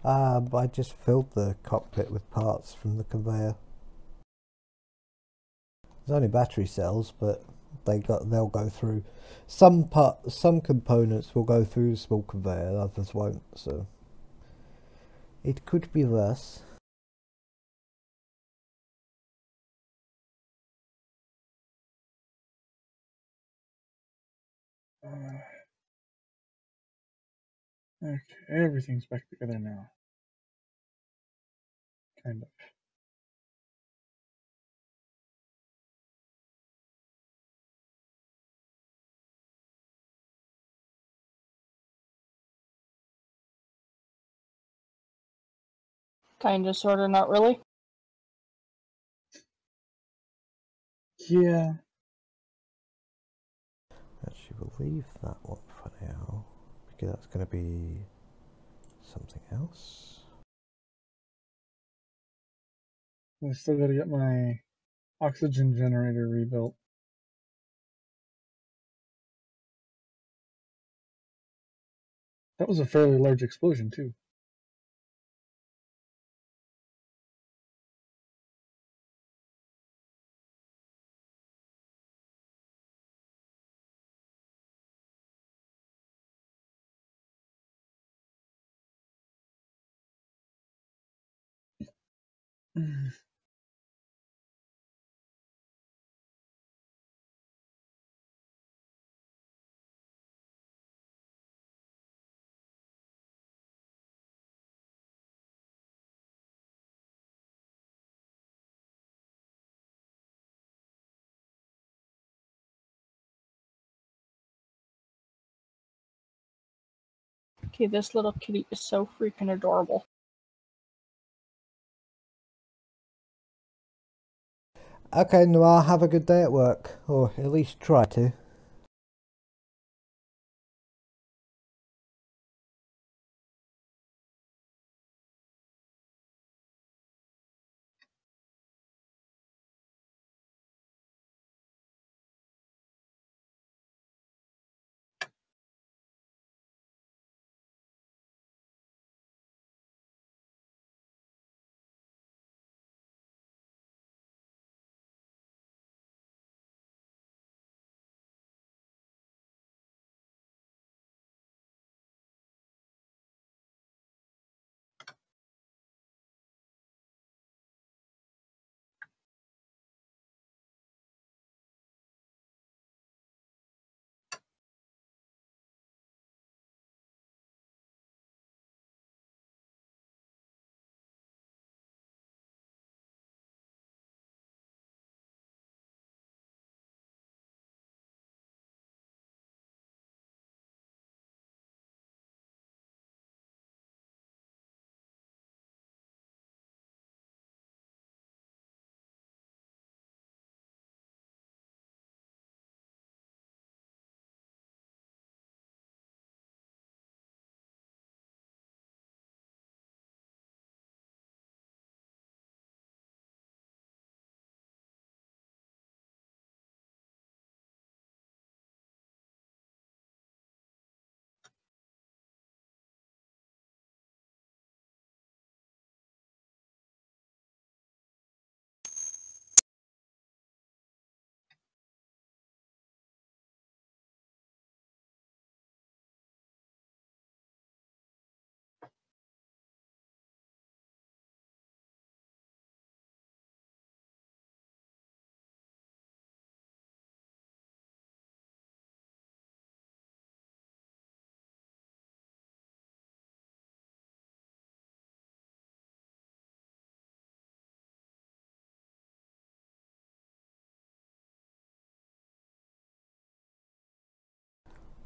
Speaker 1: I just filled the cockpit with parts from the conveyor. There's only battery cells, but they'll go through. Some components will go through the small conveyor, others won't. So it could be worse.
Speaker 2: Okay, everything's back together now. Kind of.
Speaker 3: Kinda, sorta, not really.
Speaker 2: Yeah.
Speaker 1: Actually, we'll leave that one for now because that's going to be something else.
Speaker 2: I still gotta get my oxygen generator rebuilt. That was a fairly large explosion, too.
Speaker 3: Okay, this little kitty is so freaking adorable.
Speaker 1: Okay, Noir, have a good day at work. Or at least try to.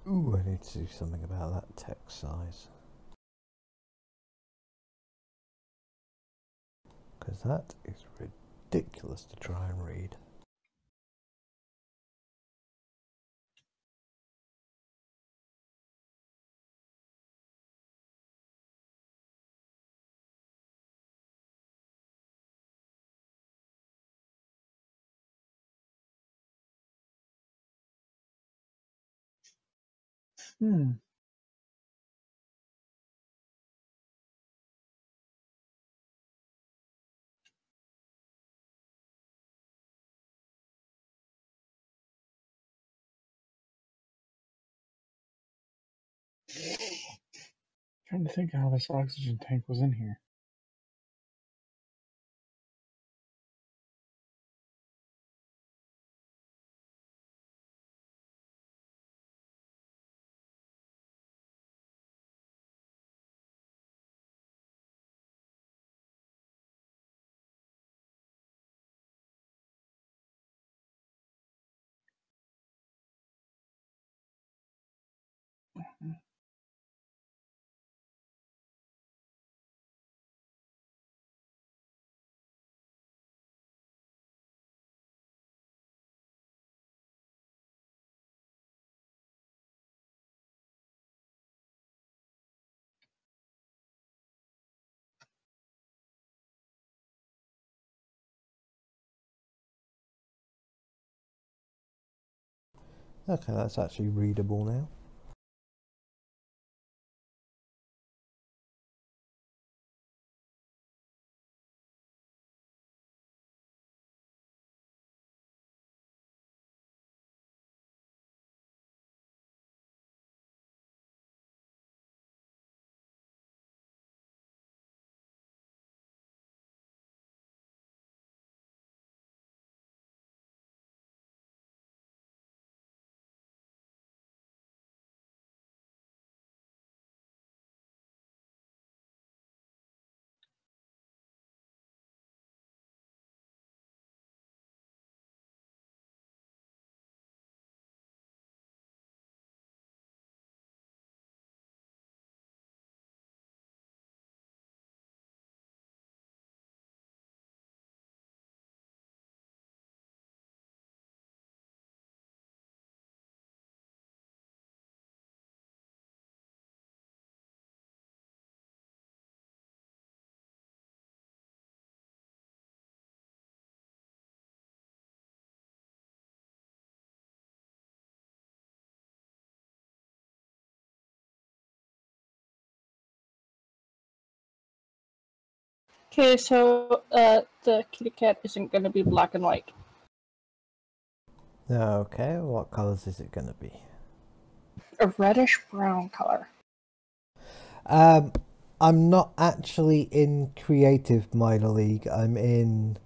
Speaker 1: Ooh, I need to do something about that text size. Because that is ridiculous to try and read.
Speaker 2: Trying to think of how this oxygen tank was in here.
Speaker 1: Okay, that's actually readable now.
Speaker 3: Okay, so the kitty cat isn't going to be black and white.
Speaker 1: Okay, what colours is it going to be?
Speaker 3: A reddish brown color.
Speaker 1: I'm not actually in creative minor league. I'm in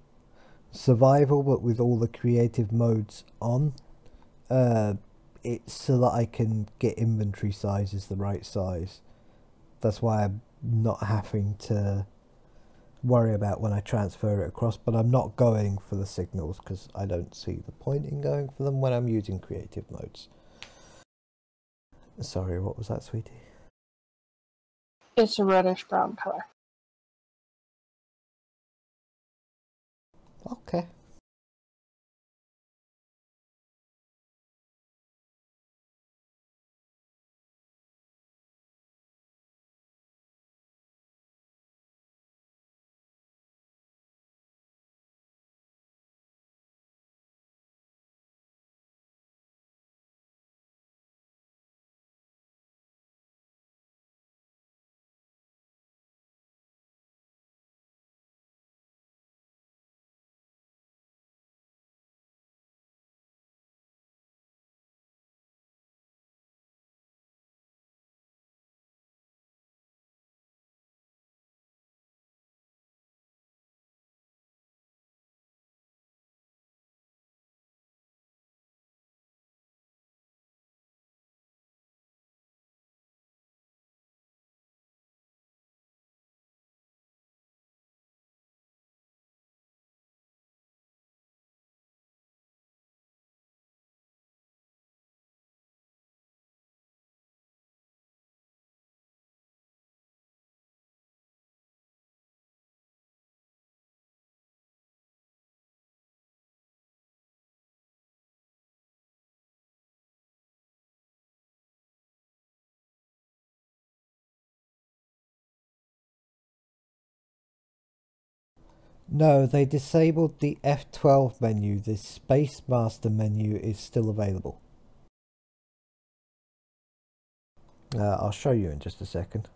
Speaker 1: survival, but with all the creative modes on. It's so that I can get inventory sizes the right size. That's why I'm not having to worry about when I transfer it across, but I'm not going for the signals because I don't see the point in going for them when I'm using creative modes. Sorry, what was that, sweetie?
Speaker 3: It's a reddish brown color.
Speaker 1: Okay. No, they disabled the F12 menu. The Space Master menu is still available. I'll show you in just a second.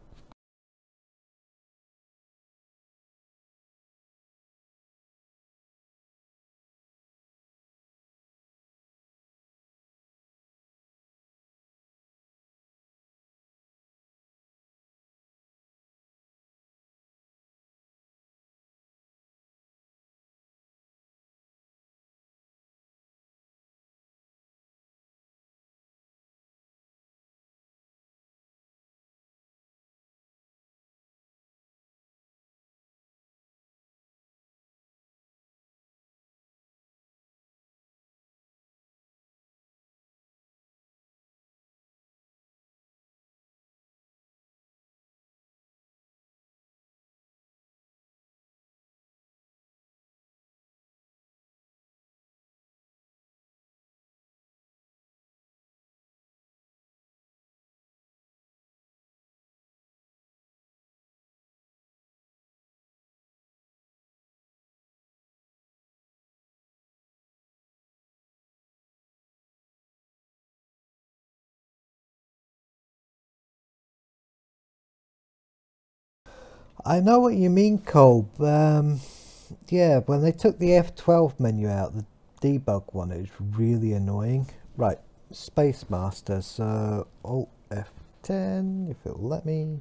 Speaker 1: I know what you mean, Cole. Yeah, when they took the F12 menu out, the debug one, it was really annoying. Right, Space Master, so Alt F10, if it'll let me.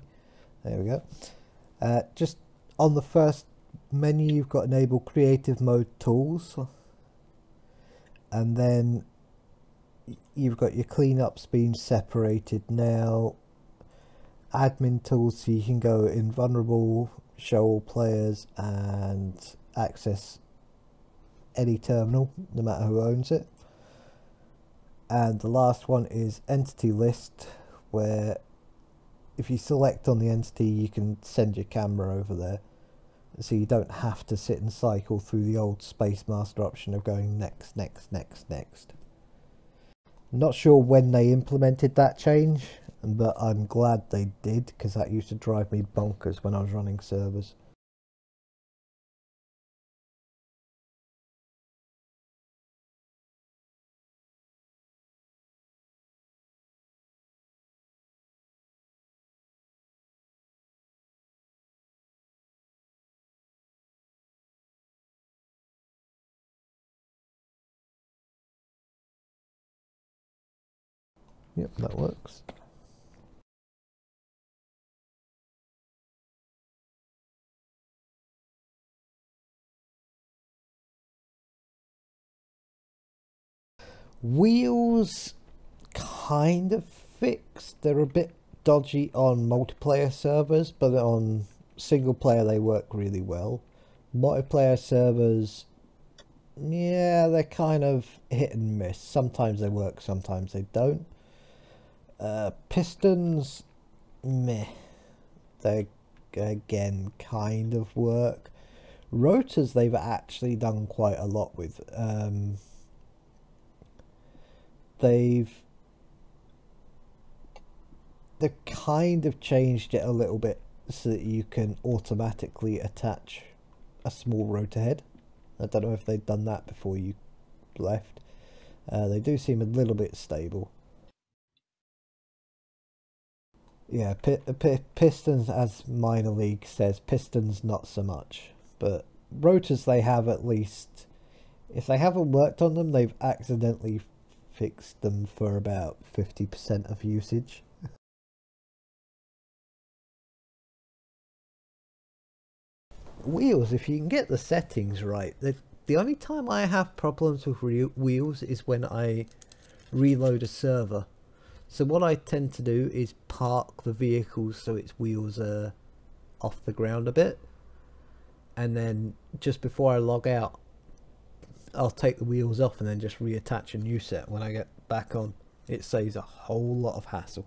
Speaker 1: There we go. Just on the first menu, you've got enable creative mode tools. And then you've got your cleanups being separated now. Admin tools, so you can go invulnerable, show all players, and access any terminal, no matter who owns it. And the last one is entity list, where if you select on the entity, you can send your camera over there, so you don't have to sit and cycle through the old Space Master option of going next, next, next, next. I'm not sure when they implemented that change, but I'm glad they did, because that used to drive me bonkers when I was running servers. Yep, that works. Wheels kind of fixed. They're a bit dodgy on multiplayer servers, but on single player they work really well. Multiplayer servers, yeah, they're kind of hit and miss. Sometimes they work, sometimes they don't. Pistons, meh. They again kind of work. Rotors they've actually done quite a lot with. They've kind of changed it a little bit so that you can automatically attach a small rotor head. I don't know if they've done that before you left. They do seem a little bit stable. Yeah, pistons, as minor league says, pistons not so much, but rotors they have at least, if they haven't worked on them, they've accidentally fixed them for about 50% of usage. Wheels, if you can get the settings right, the only time I have problems with wheels is when I reload a server. So what I tend to do is park the vehicles so its wheels are off the ground a bit, and then just before I log out I'll take the wheels off and then just reattach a new set when I get back on. It saves a whole lot of hassle.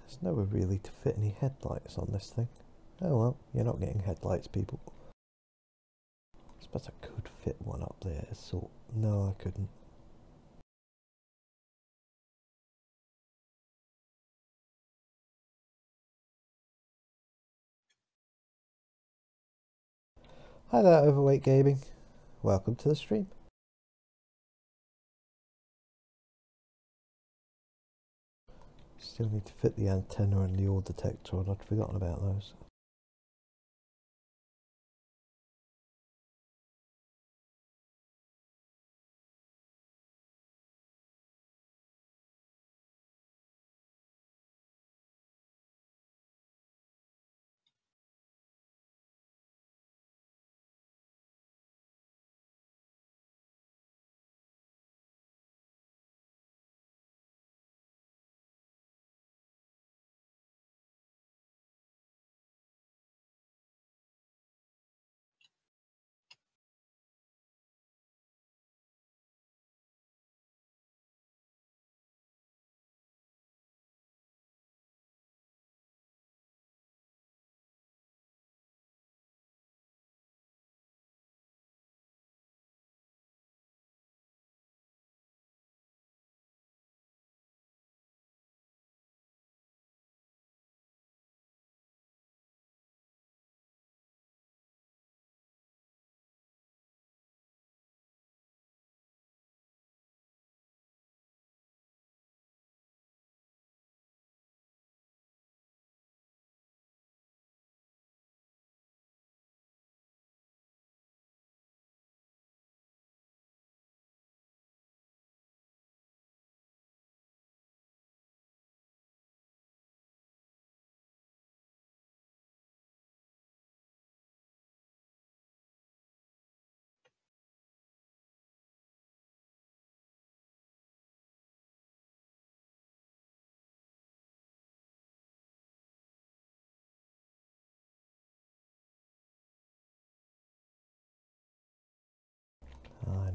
Speaker 1: There's nowhere really to fit any headlights on this thing. Oh well, you're not getting headlights, people. I suppose I could fit one up there, so no, I couldn't. Hi there, Overweight Gaming. Welcome to the stream. Still need to fit the antenna and the ore detector on. I'd forgotten about those.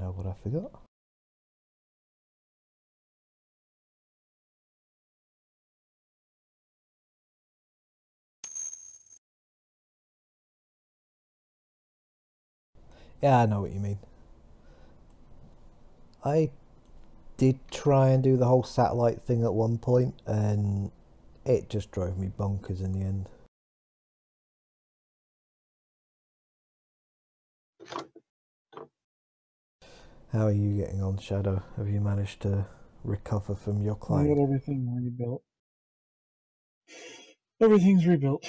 Speaker 1: know what I forgot. Yeah, I know what you mean. I did try and do the whole satellite thing at one point, and it just drove me bonkers in the end. How are you getting on, Shadow? Have you managed to recover from your
Speaker 2: I
Speaker 1: climb?
Speaker 2: got everything rebuilt. Everything's rebuilt.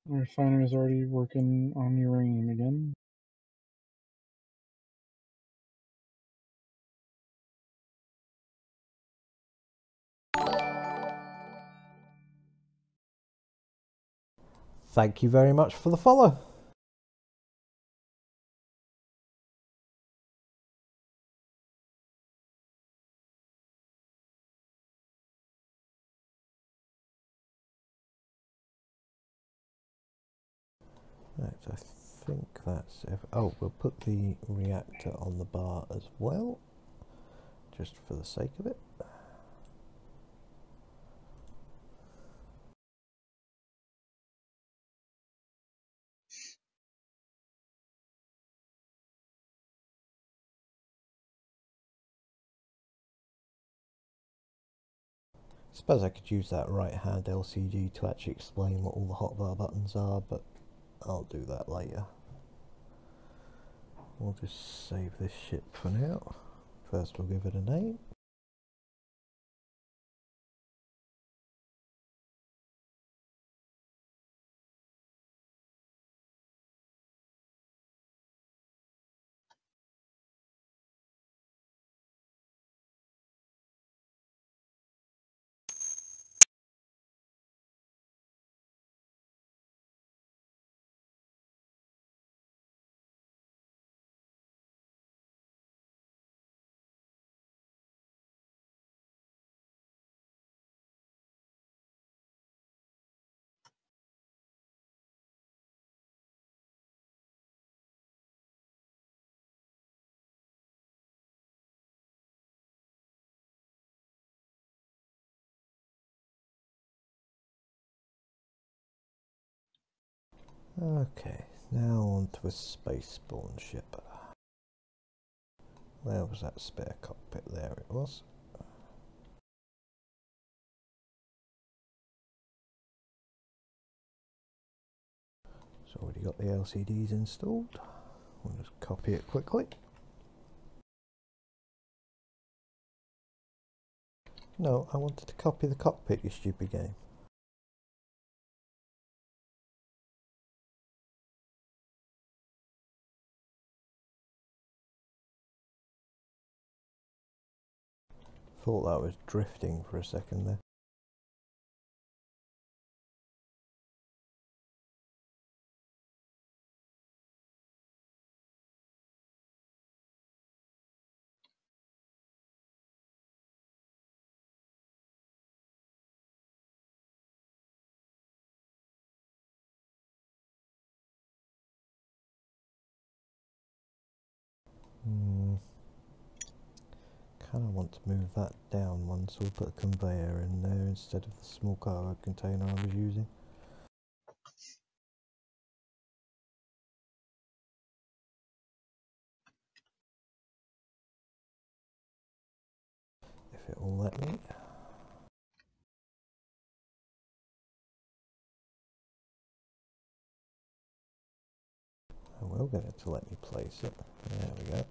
Speaker 2: The refinery's already working on uranium again.
Speaker 1: Thank you very much for the follow. Right, I think that's it. Oh, we'll put the reactor on the bar as well, just for the sake of it. Suppose I could use that right hand LCD to actually explain what all the hotbar buttons are, but I'll do that later. We'll just save this ship for now. First we'll give it a name. Okay, now on to a space-borne ship. Where was that spare cockpit? There it was. So already got the LCDs installed. We'll just copy it quickly. No, I wanted to copy the cockpit, you stupid game. Thought that was drifting for a second there. Kind of want to move that down one, so we'll put a conveyor in there instead of the small cargo container I was using. If it will let me. I will get it to let me place it. There we go.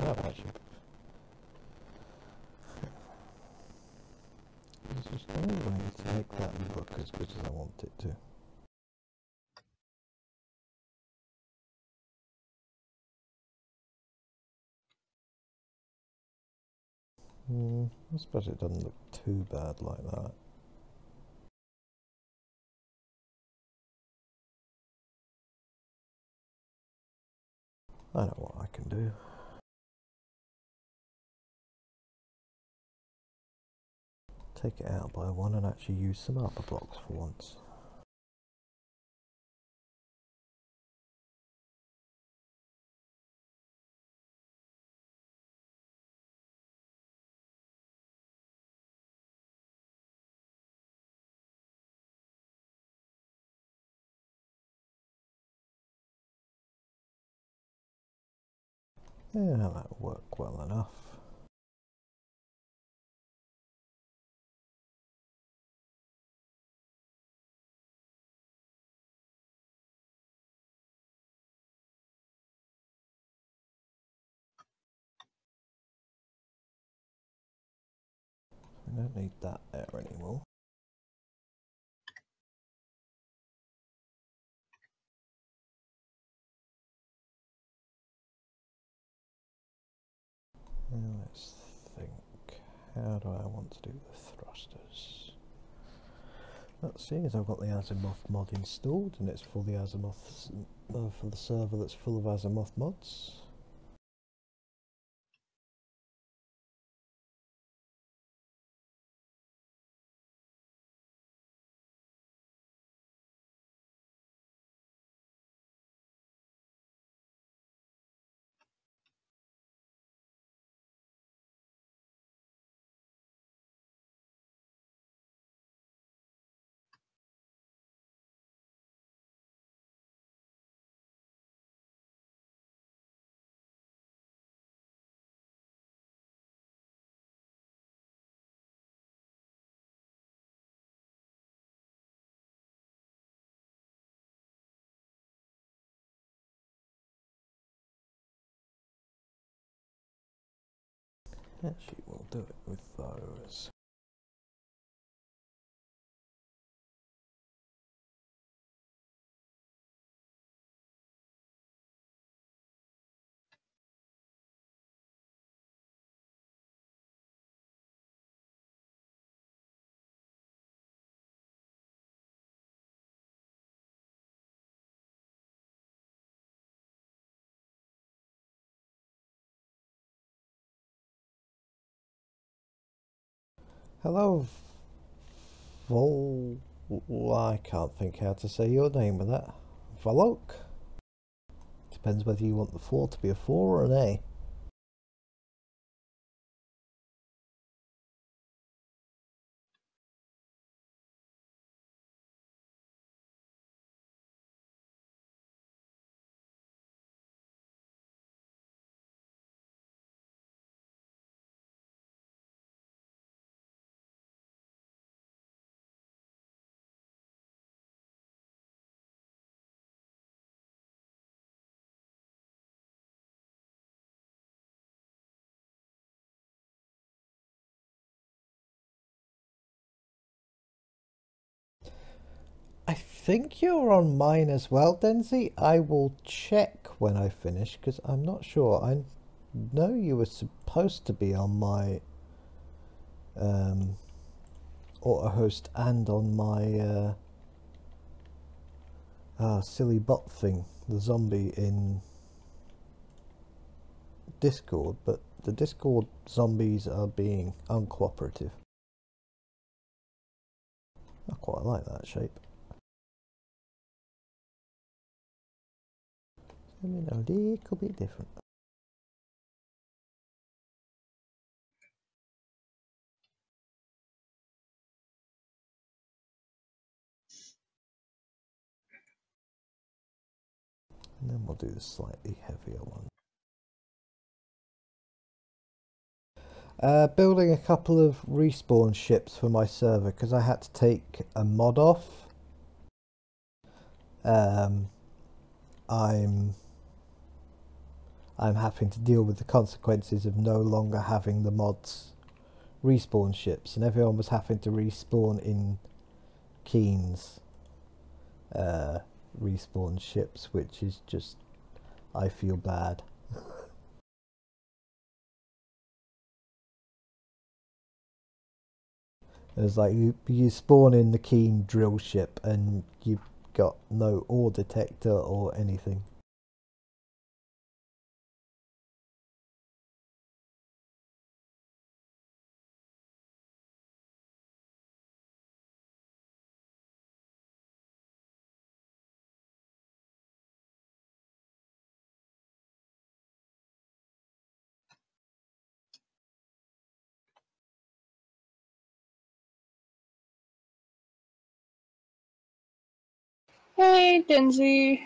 Speaker 1: Oh, actually. There's just no way to make that look as good as I want it to. I suppose it doesn't look too bad like that. I know what I can do. Take it out by one and actually use some upper blocks for once. Yeah, that'll work well enough. I don't need that there anymore. Now let's think, how do I want to do the thrusters? Let's see, as I've got the Azimuth mod installed and it's for the Azimuth, for the server that's full of Azimuth mods. Actually, we'll do it with those. Hello, Vol... I can't think how to say your name with that. Volok? Depends whether you want the 4 to be a 4 or an A. I think you're on mine as well, Denzi. I will check when I finish because I'm not sure. I know you were supposed to be on my auto host and on my silly bot thing, the zombie in Discord, but the Discord zombies are being uncooperative. I quite like that shape. I mean, a little bit different. And then we'll do the slightly heavier one. Building a couple of respawn ships for my server because I had to take a mod off. I'm having to deal with the consequences of no longer having the mods respawn ships, and everyone was having to respawn in Keen's respawn ships, which is just, I feel bad. It's like you spawn in the Keen drill ship and you've got no ore detector or anything.
Speaker 3: Hey, Denzi.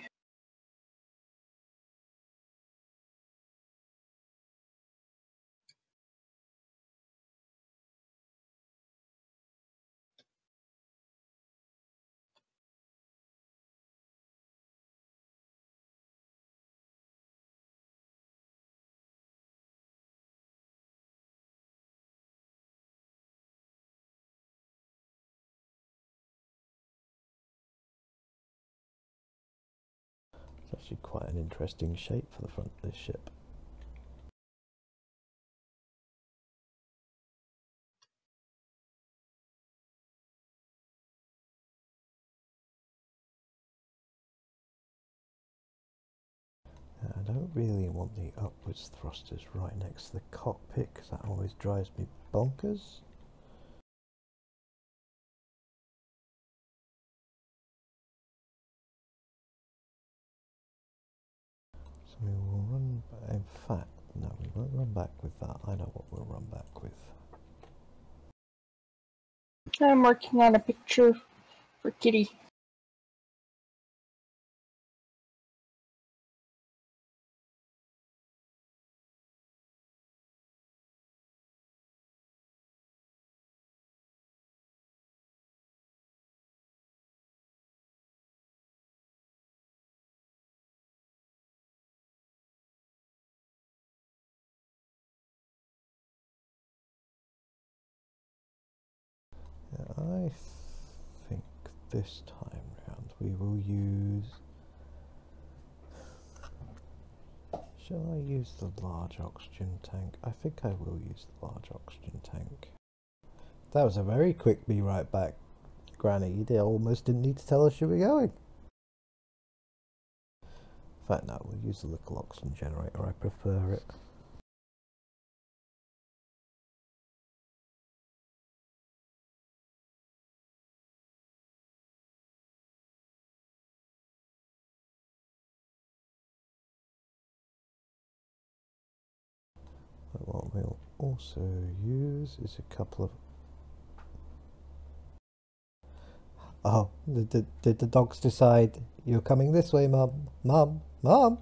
Speaker 1: It's actually quite an interesting shape for the front of this ship. I don't really want the upwards thrusters right next to the cockpit because that always drives me bonkers. So we will run, in fact, no, we won't run back with that. I know what we'll run back with.
Speaker 3: I'm working on a picture for Kitty.
Speaker 1: I think this time round we will use... Shall I use the large oxygen tank? I think I will use the large oxygen tank. That was a very quick be right back, Granny. You almost didn't need to tell us you were going. In fact, no, we'll use the little oxygen generator. I prefer it. But what we'll also use is a couple of... Oh, did the dogs decide you're coming this way, Mum? Mum? Mum?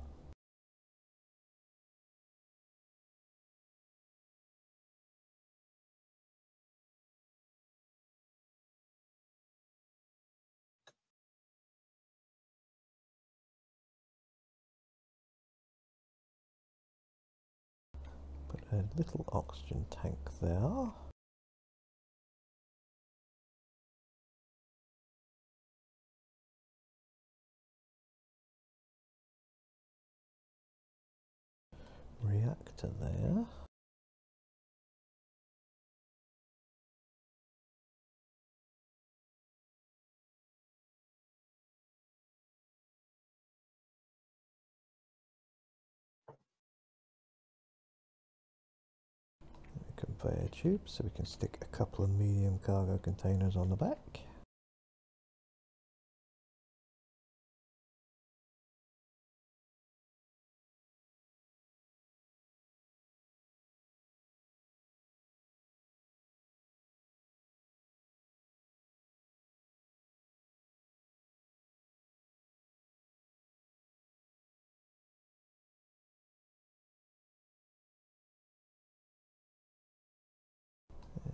Speaker 1: Put a little oxygen tank there. Reactor there. Conveyor tube, so we can stick a couple of medium cargo containers on the back.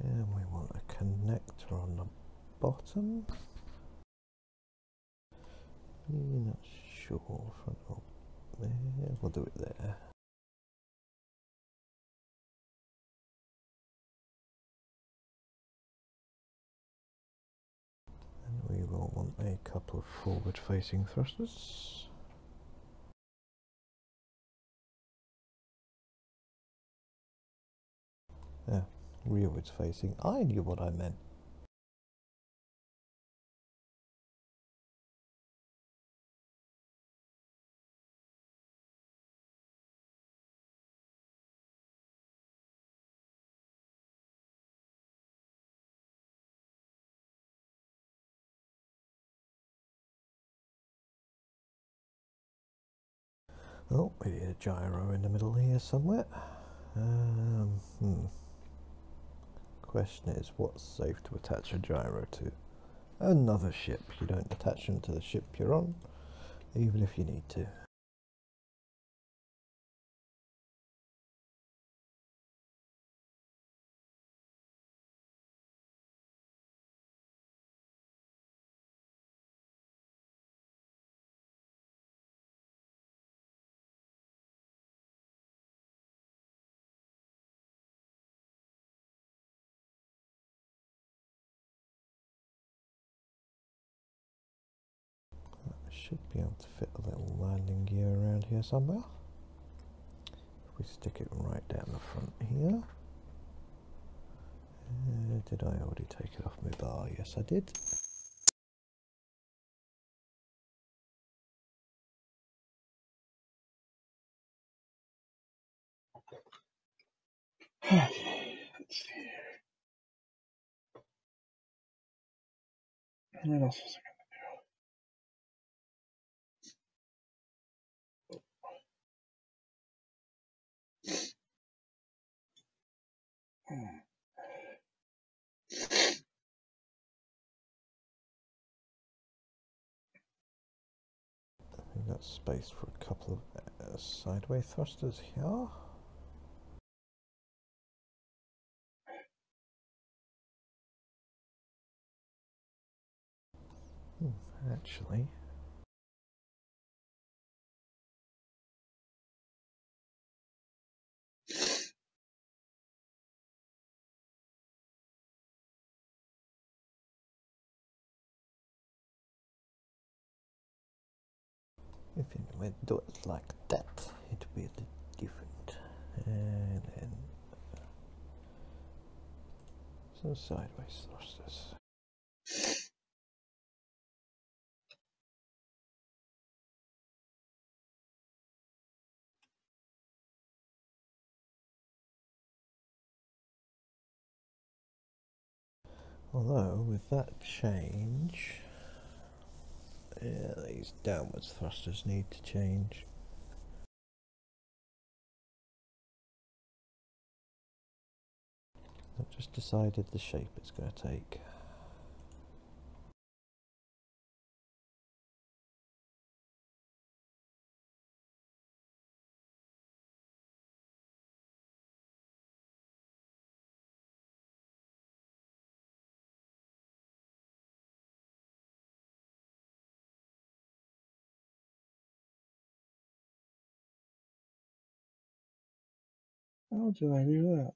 Speaker 1: And we want a connector on the bottom. Not sure, front or there, we'll do it there. And we will want a couple of forward facing thrusters. Yeah, rearwards facing. I knew what I meant. Oh, we need a gyro in the middle here somewhere. Question is, what's safe to attach a gyro to? Another ship. You don't attach them to the ship you're on, even if you need to. Should be able to fit a little landing gear around here somewhere. If we stick it right down the front here. Did I already take it off my bar? Yes, I did.
Speaker 2: Okay, let's see here. What else was I gonna do?
Speaker 1: We've got space for a couple of sideway thrusters here. Actually, if you would do it like that, it would be a little different. And then some sideways thrusters. Although, with that change, yeah, these downwards thrusters need to change. I've just decided the shape it's going to take.
Speaker 2: How did I do that?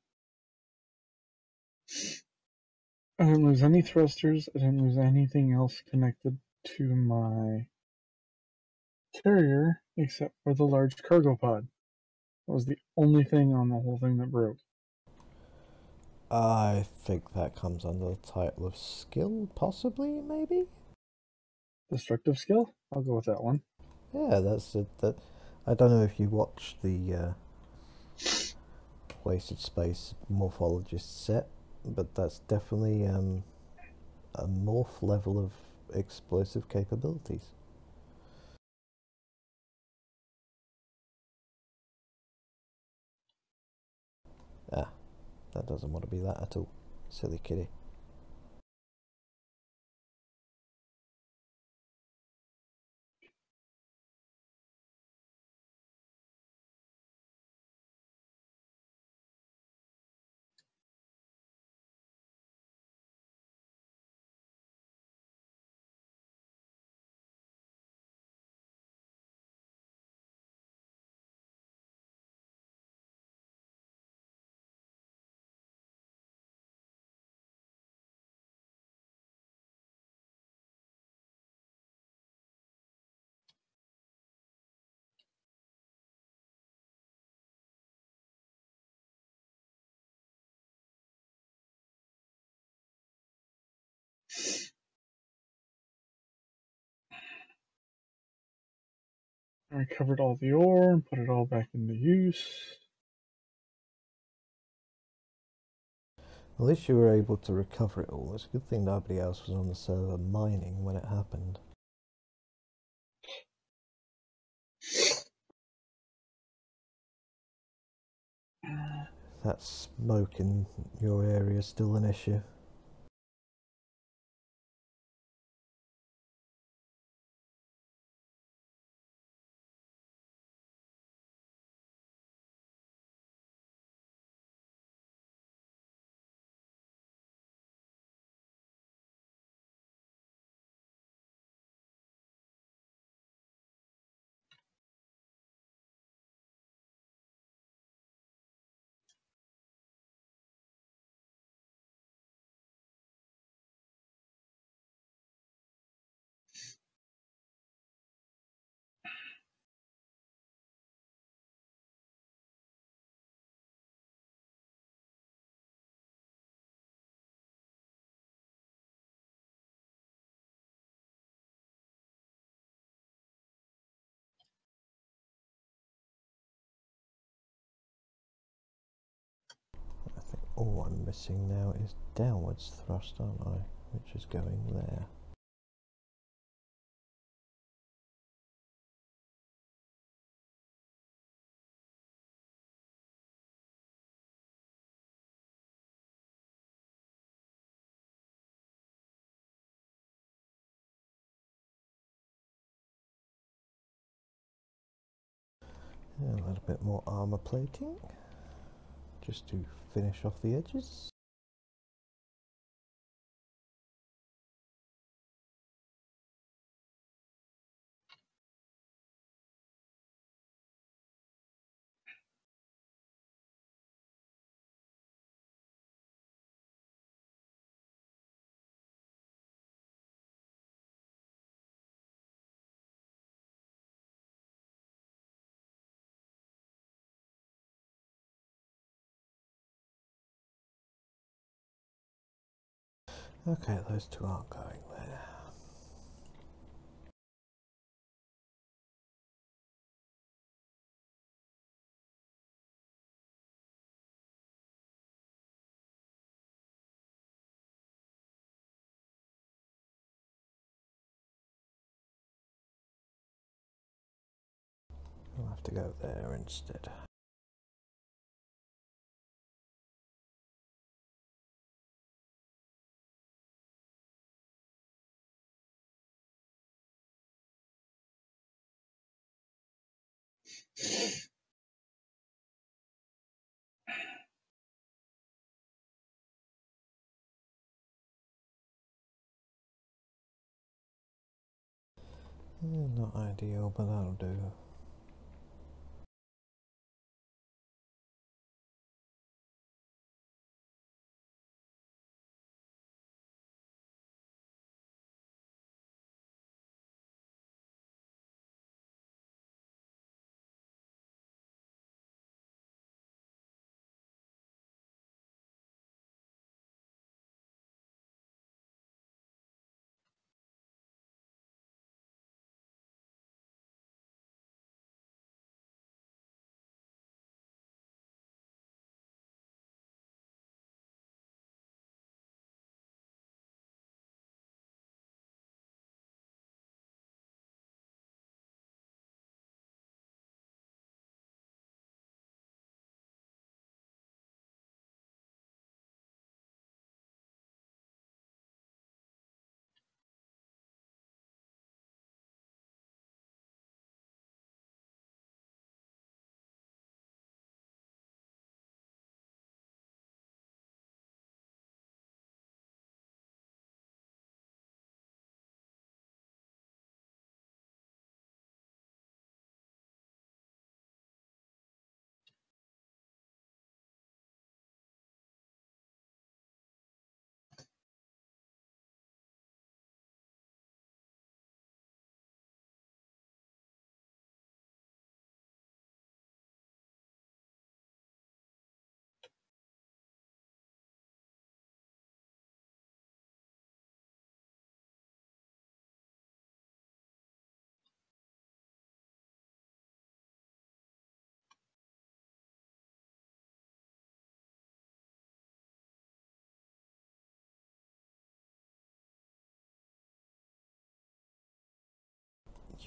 Speaker 2: I didn't lose any thrusters. I didn't lose anything else connected to my carrier except for the large cargo pod. That was the only thing on the whole thing that broke.
Speaker 1: I think that comes under the title of skill, possibly, maybe?
Speaker 2: Destructive skill? I'll go with that one.
Speaker 1: Yeah, that's it. That, I don't know if you watched the Wasted Space Morphologist set, but that's definitely a morph level of explosive capabilities. Ah, that doesn't want to be that at all. Silly kitty.
Speaker 2: I recovered all the ore and put it all back into use.
Speaker 1: At least you were able to recover it all. It's a good thing nobody else was on the server mining when it happened. That smoke in your area is still an issue. All I'm missing now is downwards thrust, aren't I? Which is going there. And a little bit more armour plating, just to finish off the edges. Okay, those two aren't going there. I'll have to go there instead. Not ideal, but that'll do.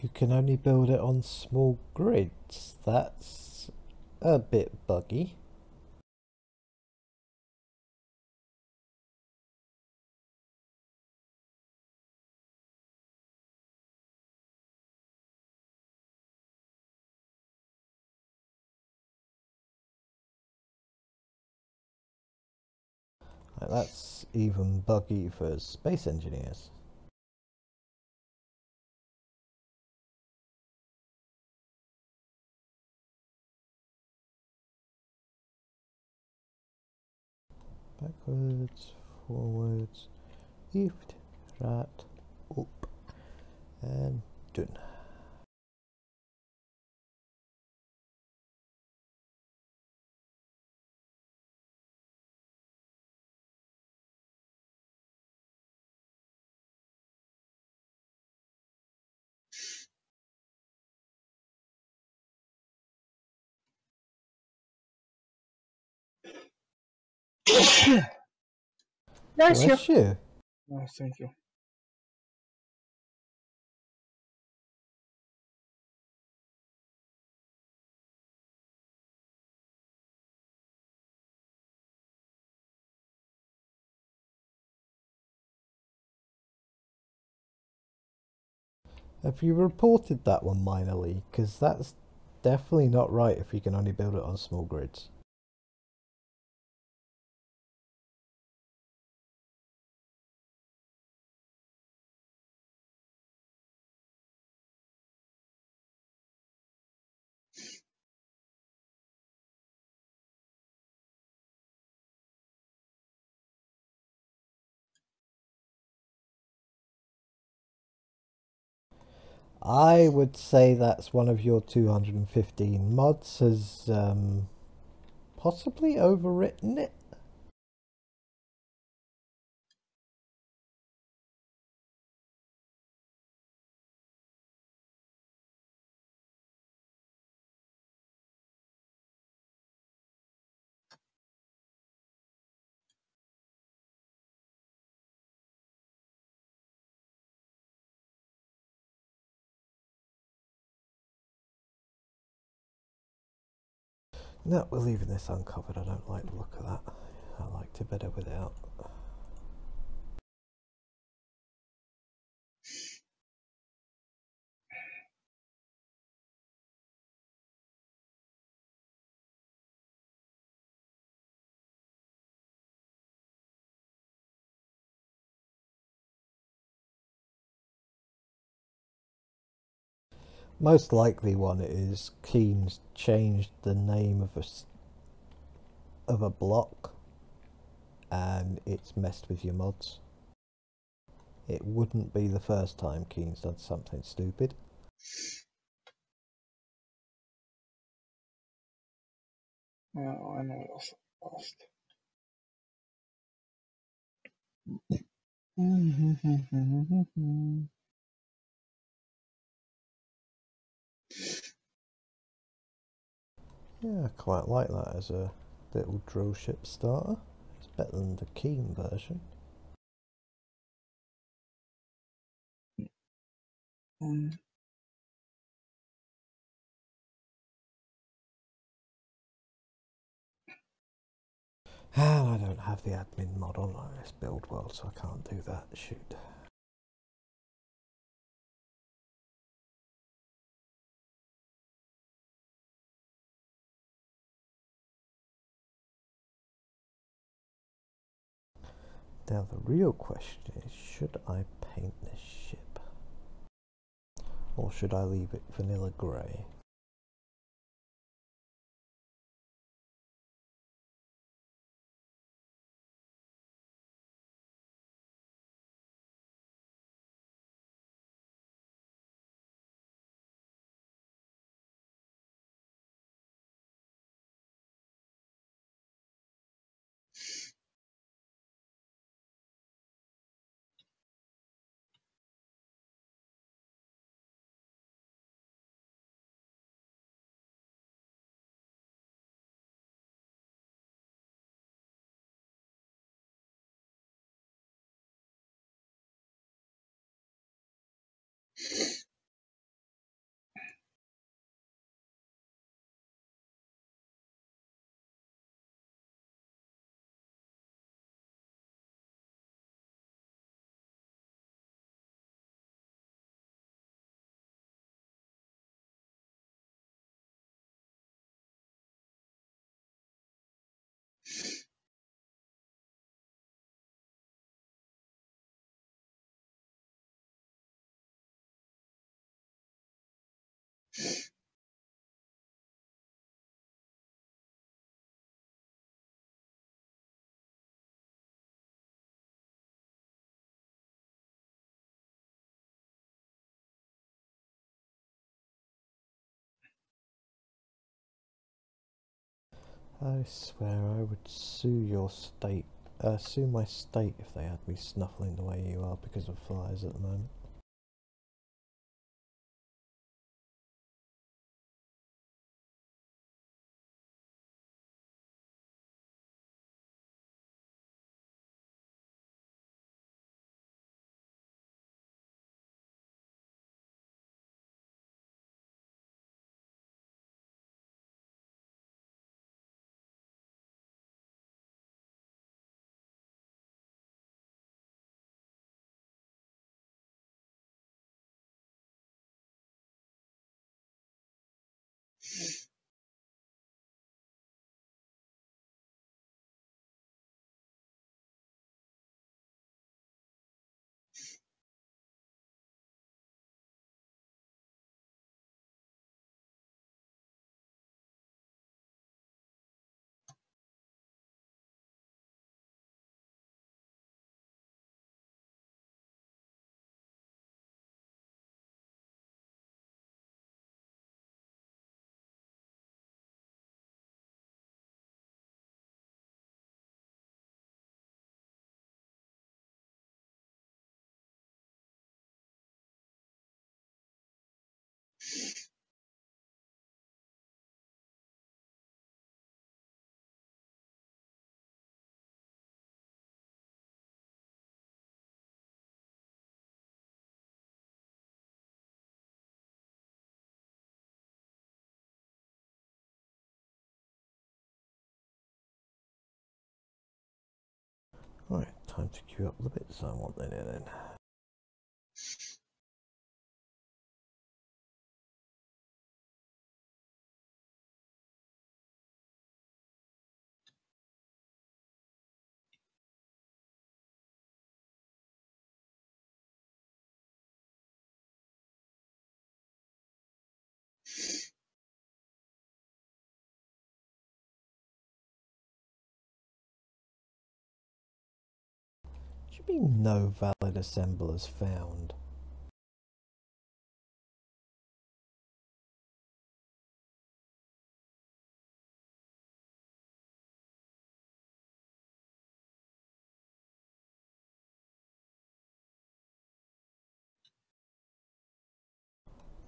Speaker 1: You can only build it on small grids. That's a bit buggy. That's even buggy for space engineers. Backwards, forwards, left, right, up, and done.
Speaker 3: Bless you.
Speaker 1: Bless you.
Speaker 2: Oh, thank you.
Speaker 1: Have you reported that one minorly? Because that's definitely not right if you can only build it on small grids. I would say that's one of your 215 mods has possibly overwritten it. No, we're leaving this uncovered. I don't like the look of that. I liked it better without. Most likely one is Keen's changed the name of a block and it's messed with your mods. It wouldn't be the first time Keen's done something stupid.
Speaker 2: Oh, I know what else I lost.
Speaker 1: Yeah, I quite like that as a little drill ship starter. It's better than the Keen version. And I don't have the admin mod on this build world, so I can't do that. Shoot. Now the real question is, should I paint this ship? Or should I leave it vanilla grey? I swear I would sue your state, sue my state if they had me snuffling the way you are because of flies at the moment. Right, time to queue up the bits I want then. Should be no valid assemblers found.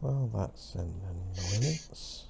Speaker 1: Well, that's an annoyance.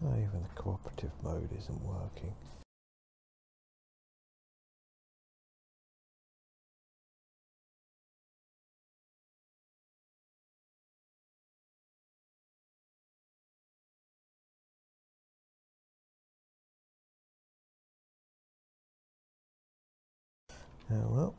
Speaker 1: Oh, even the cooperative mode isn't working. Oh well.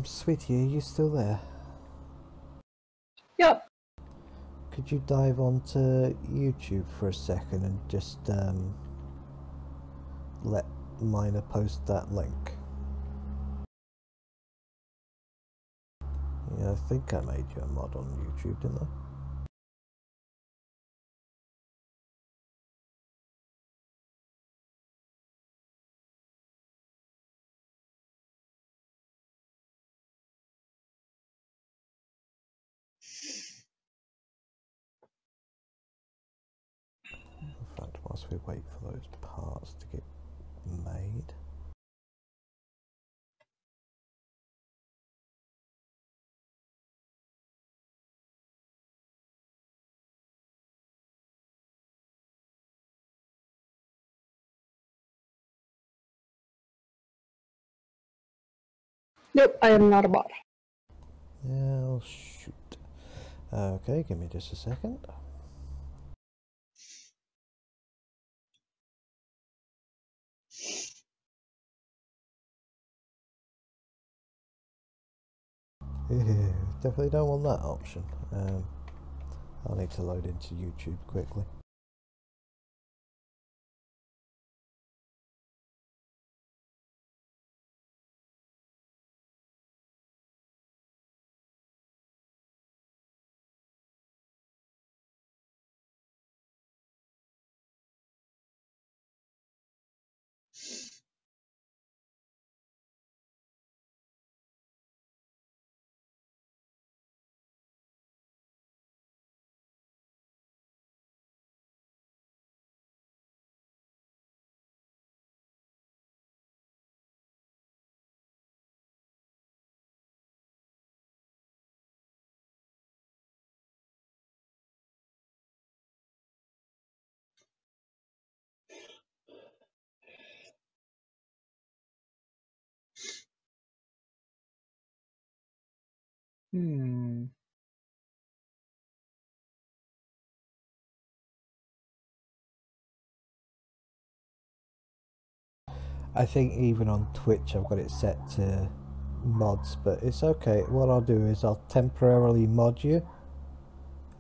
Speaker 1: Sweetie, are you still there?
Speaker 3: Yep.
Speaker 1: Could you dive onto YouTube for a second and just let Miner post that link? Yeah, I think I made you a mod on YouTube, didn't I? In fact, whilst we wait for those parts to get made.
Speaker 3: Nope, I am not a bot.
Speaker 1: Yeah, oh, shoot. Okay, give me just a second. Definitely don't want that option. I'll need to load into YouTube quickly.
Speaker 2: Hmm.
Speaker 1: I think even on Twitch I've got it set to mods, but it's okay. What I'll do is I'll temporarily mod you,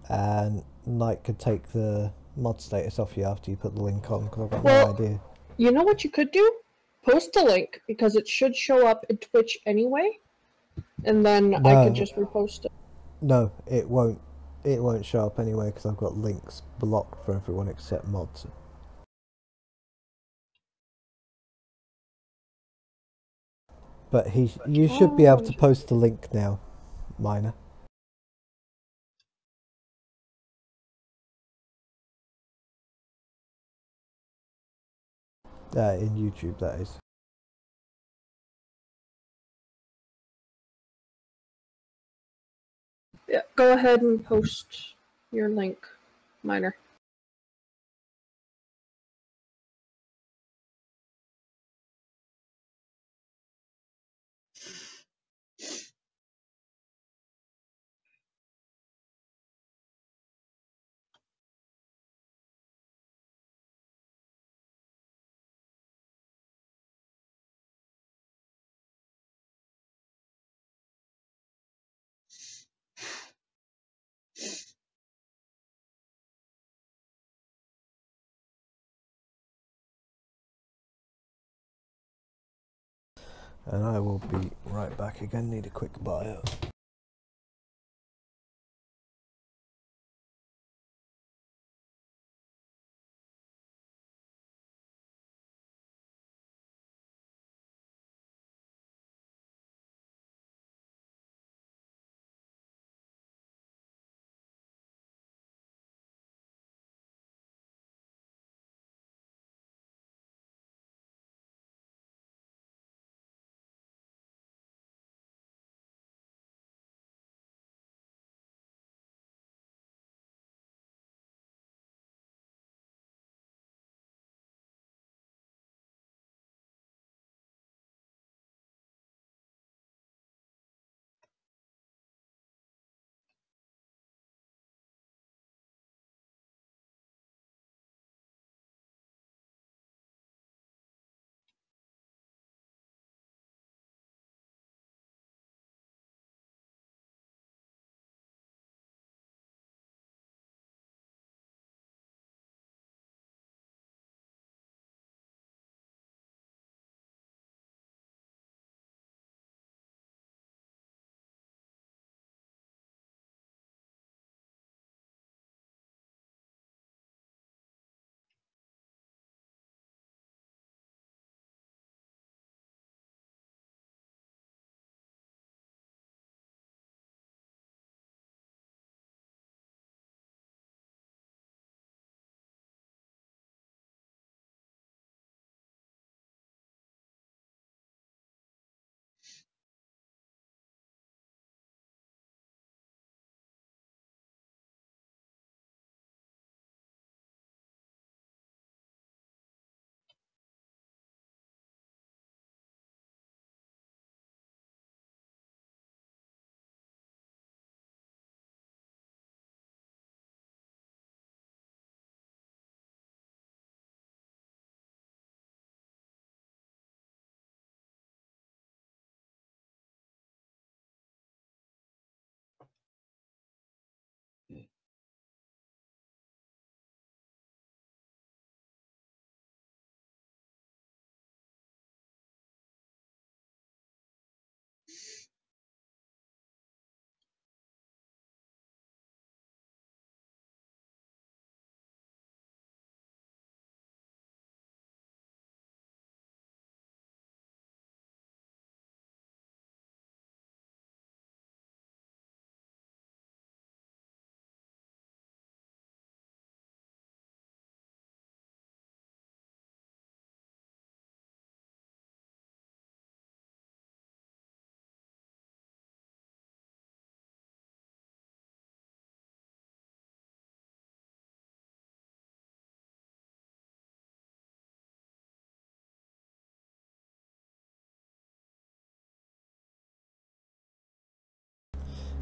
Speaker 1: and Knight could take the mod status off you after you put the link on, because I've got
Speaker 3: Well,
Speaker 1: no idea.
Speaker 3: You know what you could do? Post a link, because it should show up in Twitch anyway, and then I could
Speaker 1: No,
Speaker 3: just repost it.
Speaker 1: no, it won't. It won't show up anyway because I've got links blocked for everyone except mods. But you should be able to post the link now, Miner. In YouTube, that is.
Speaker 3: Yeah, go ahead and post your link, Miner.
Speaker 1: And I will be right back again. Need a quick bio.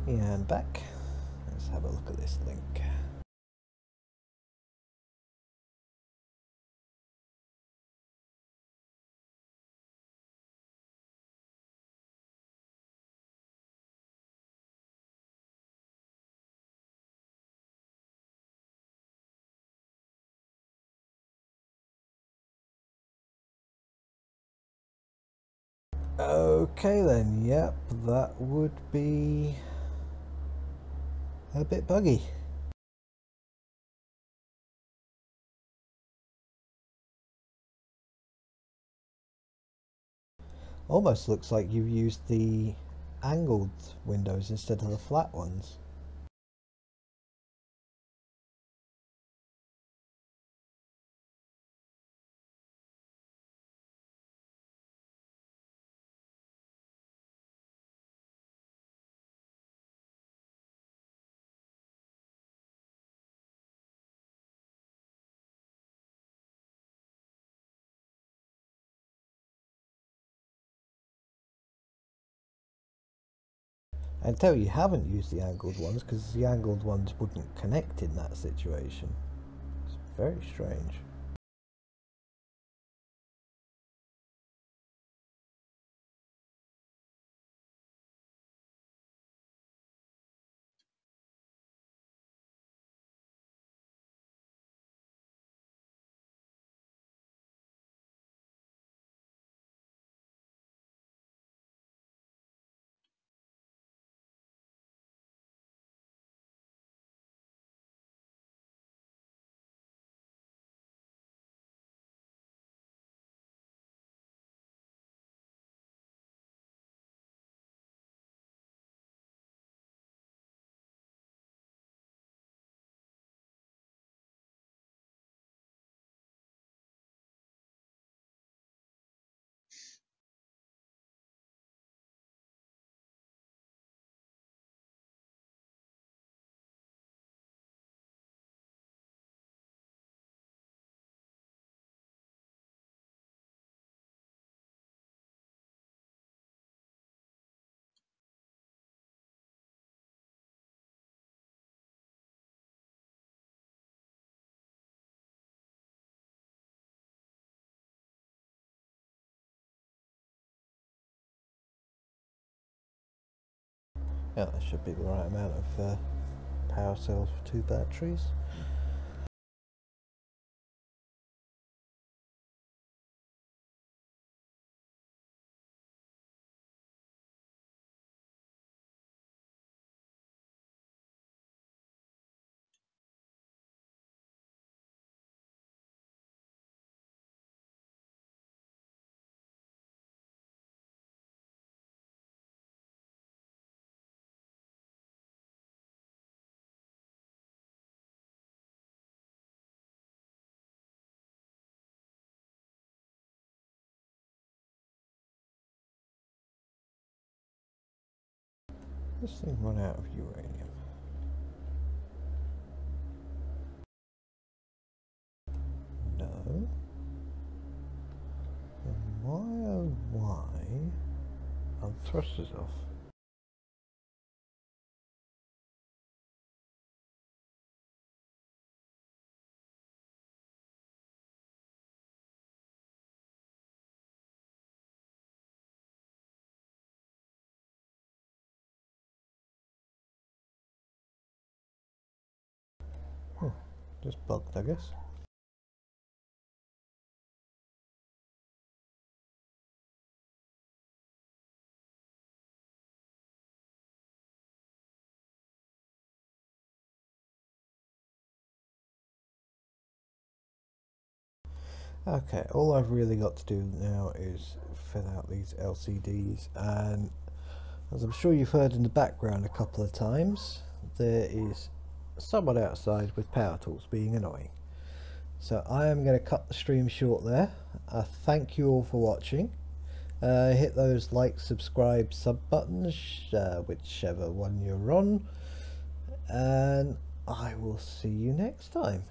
Speaker 1: And back. Let's have a look at this link. Okay then, yep, that would be a bit buggy. Almost looks like you've used the angled windows instead of the flat ones. Until you haven't used the angled ones, because the angled ones wouldn't connect in that situation. It's very strange. Yeah, that should be the right amount of power cells for 2 batteries. This thing run out of uranium. No. Then why oh why are the thrusters off? Just bugged, I guess. Okay, all I've really got to do now is fill out these LCDs, and as I'm sure you've heard in the background a couple of times, there is someone outside with power tools being annoying. So I am going to cut the stream short there. Thank you all for watching. Hit those like, subscribe, sub buttons, whichever one you're on, and I will see you next time.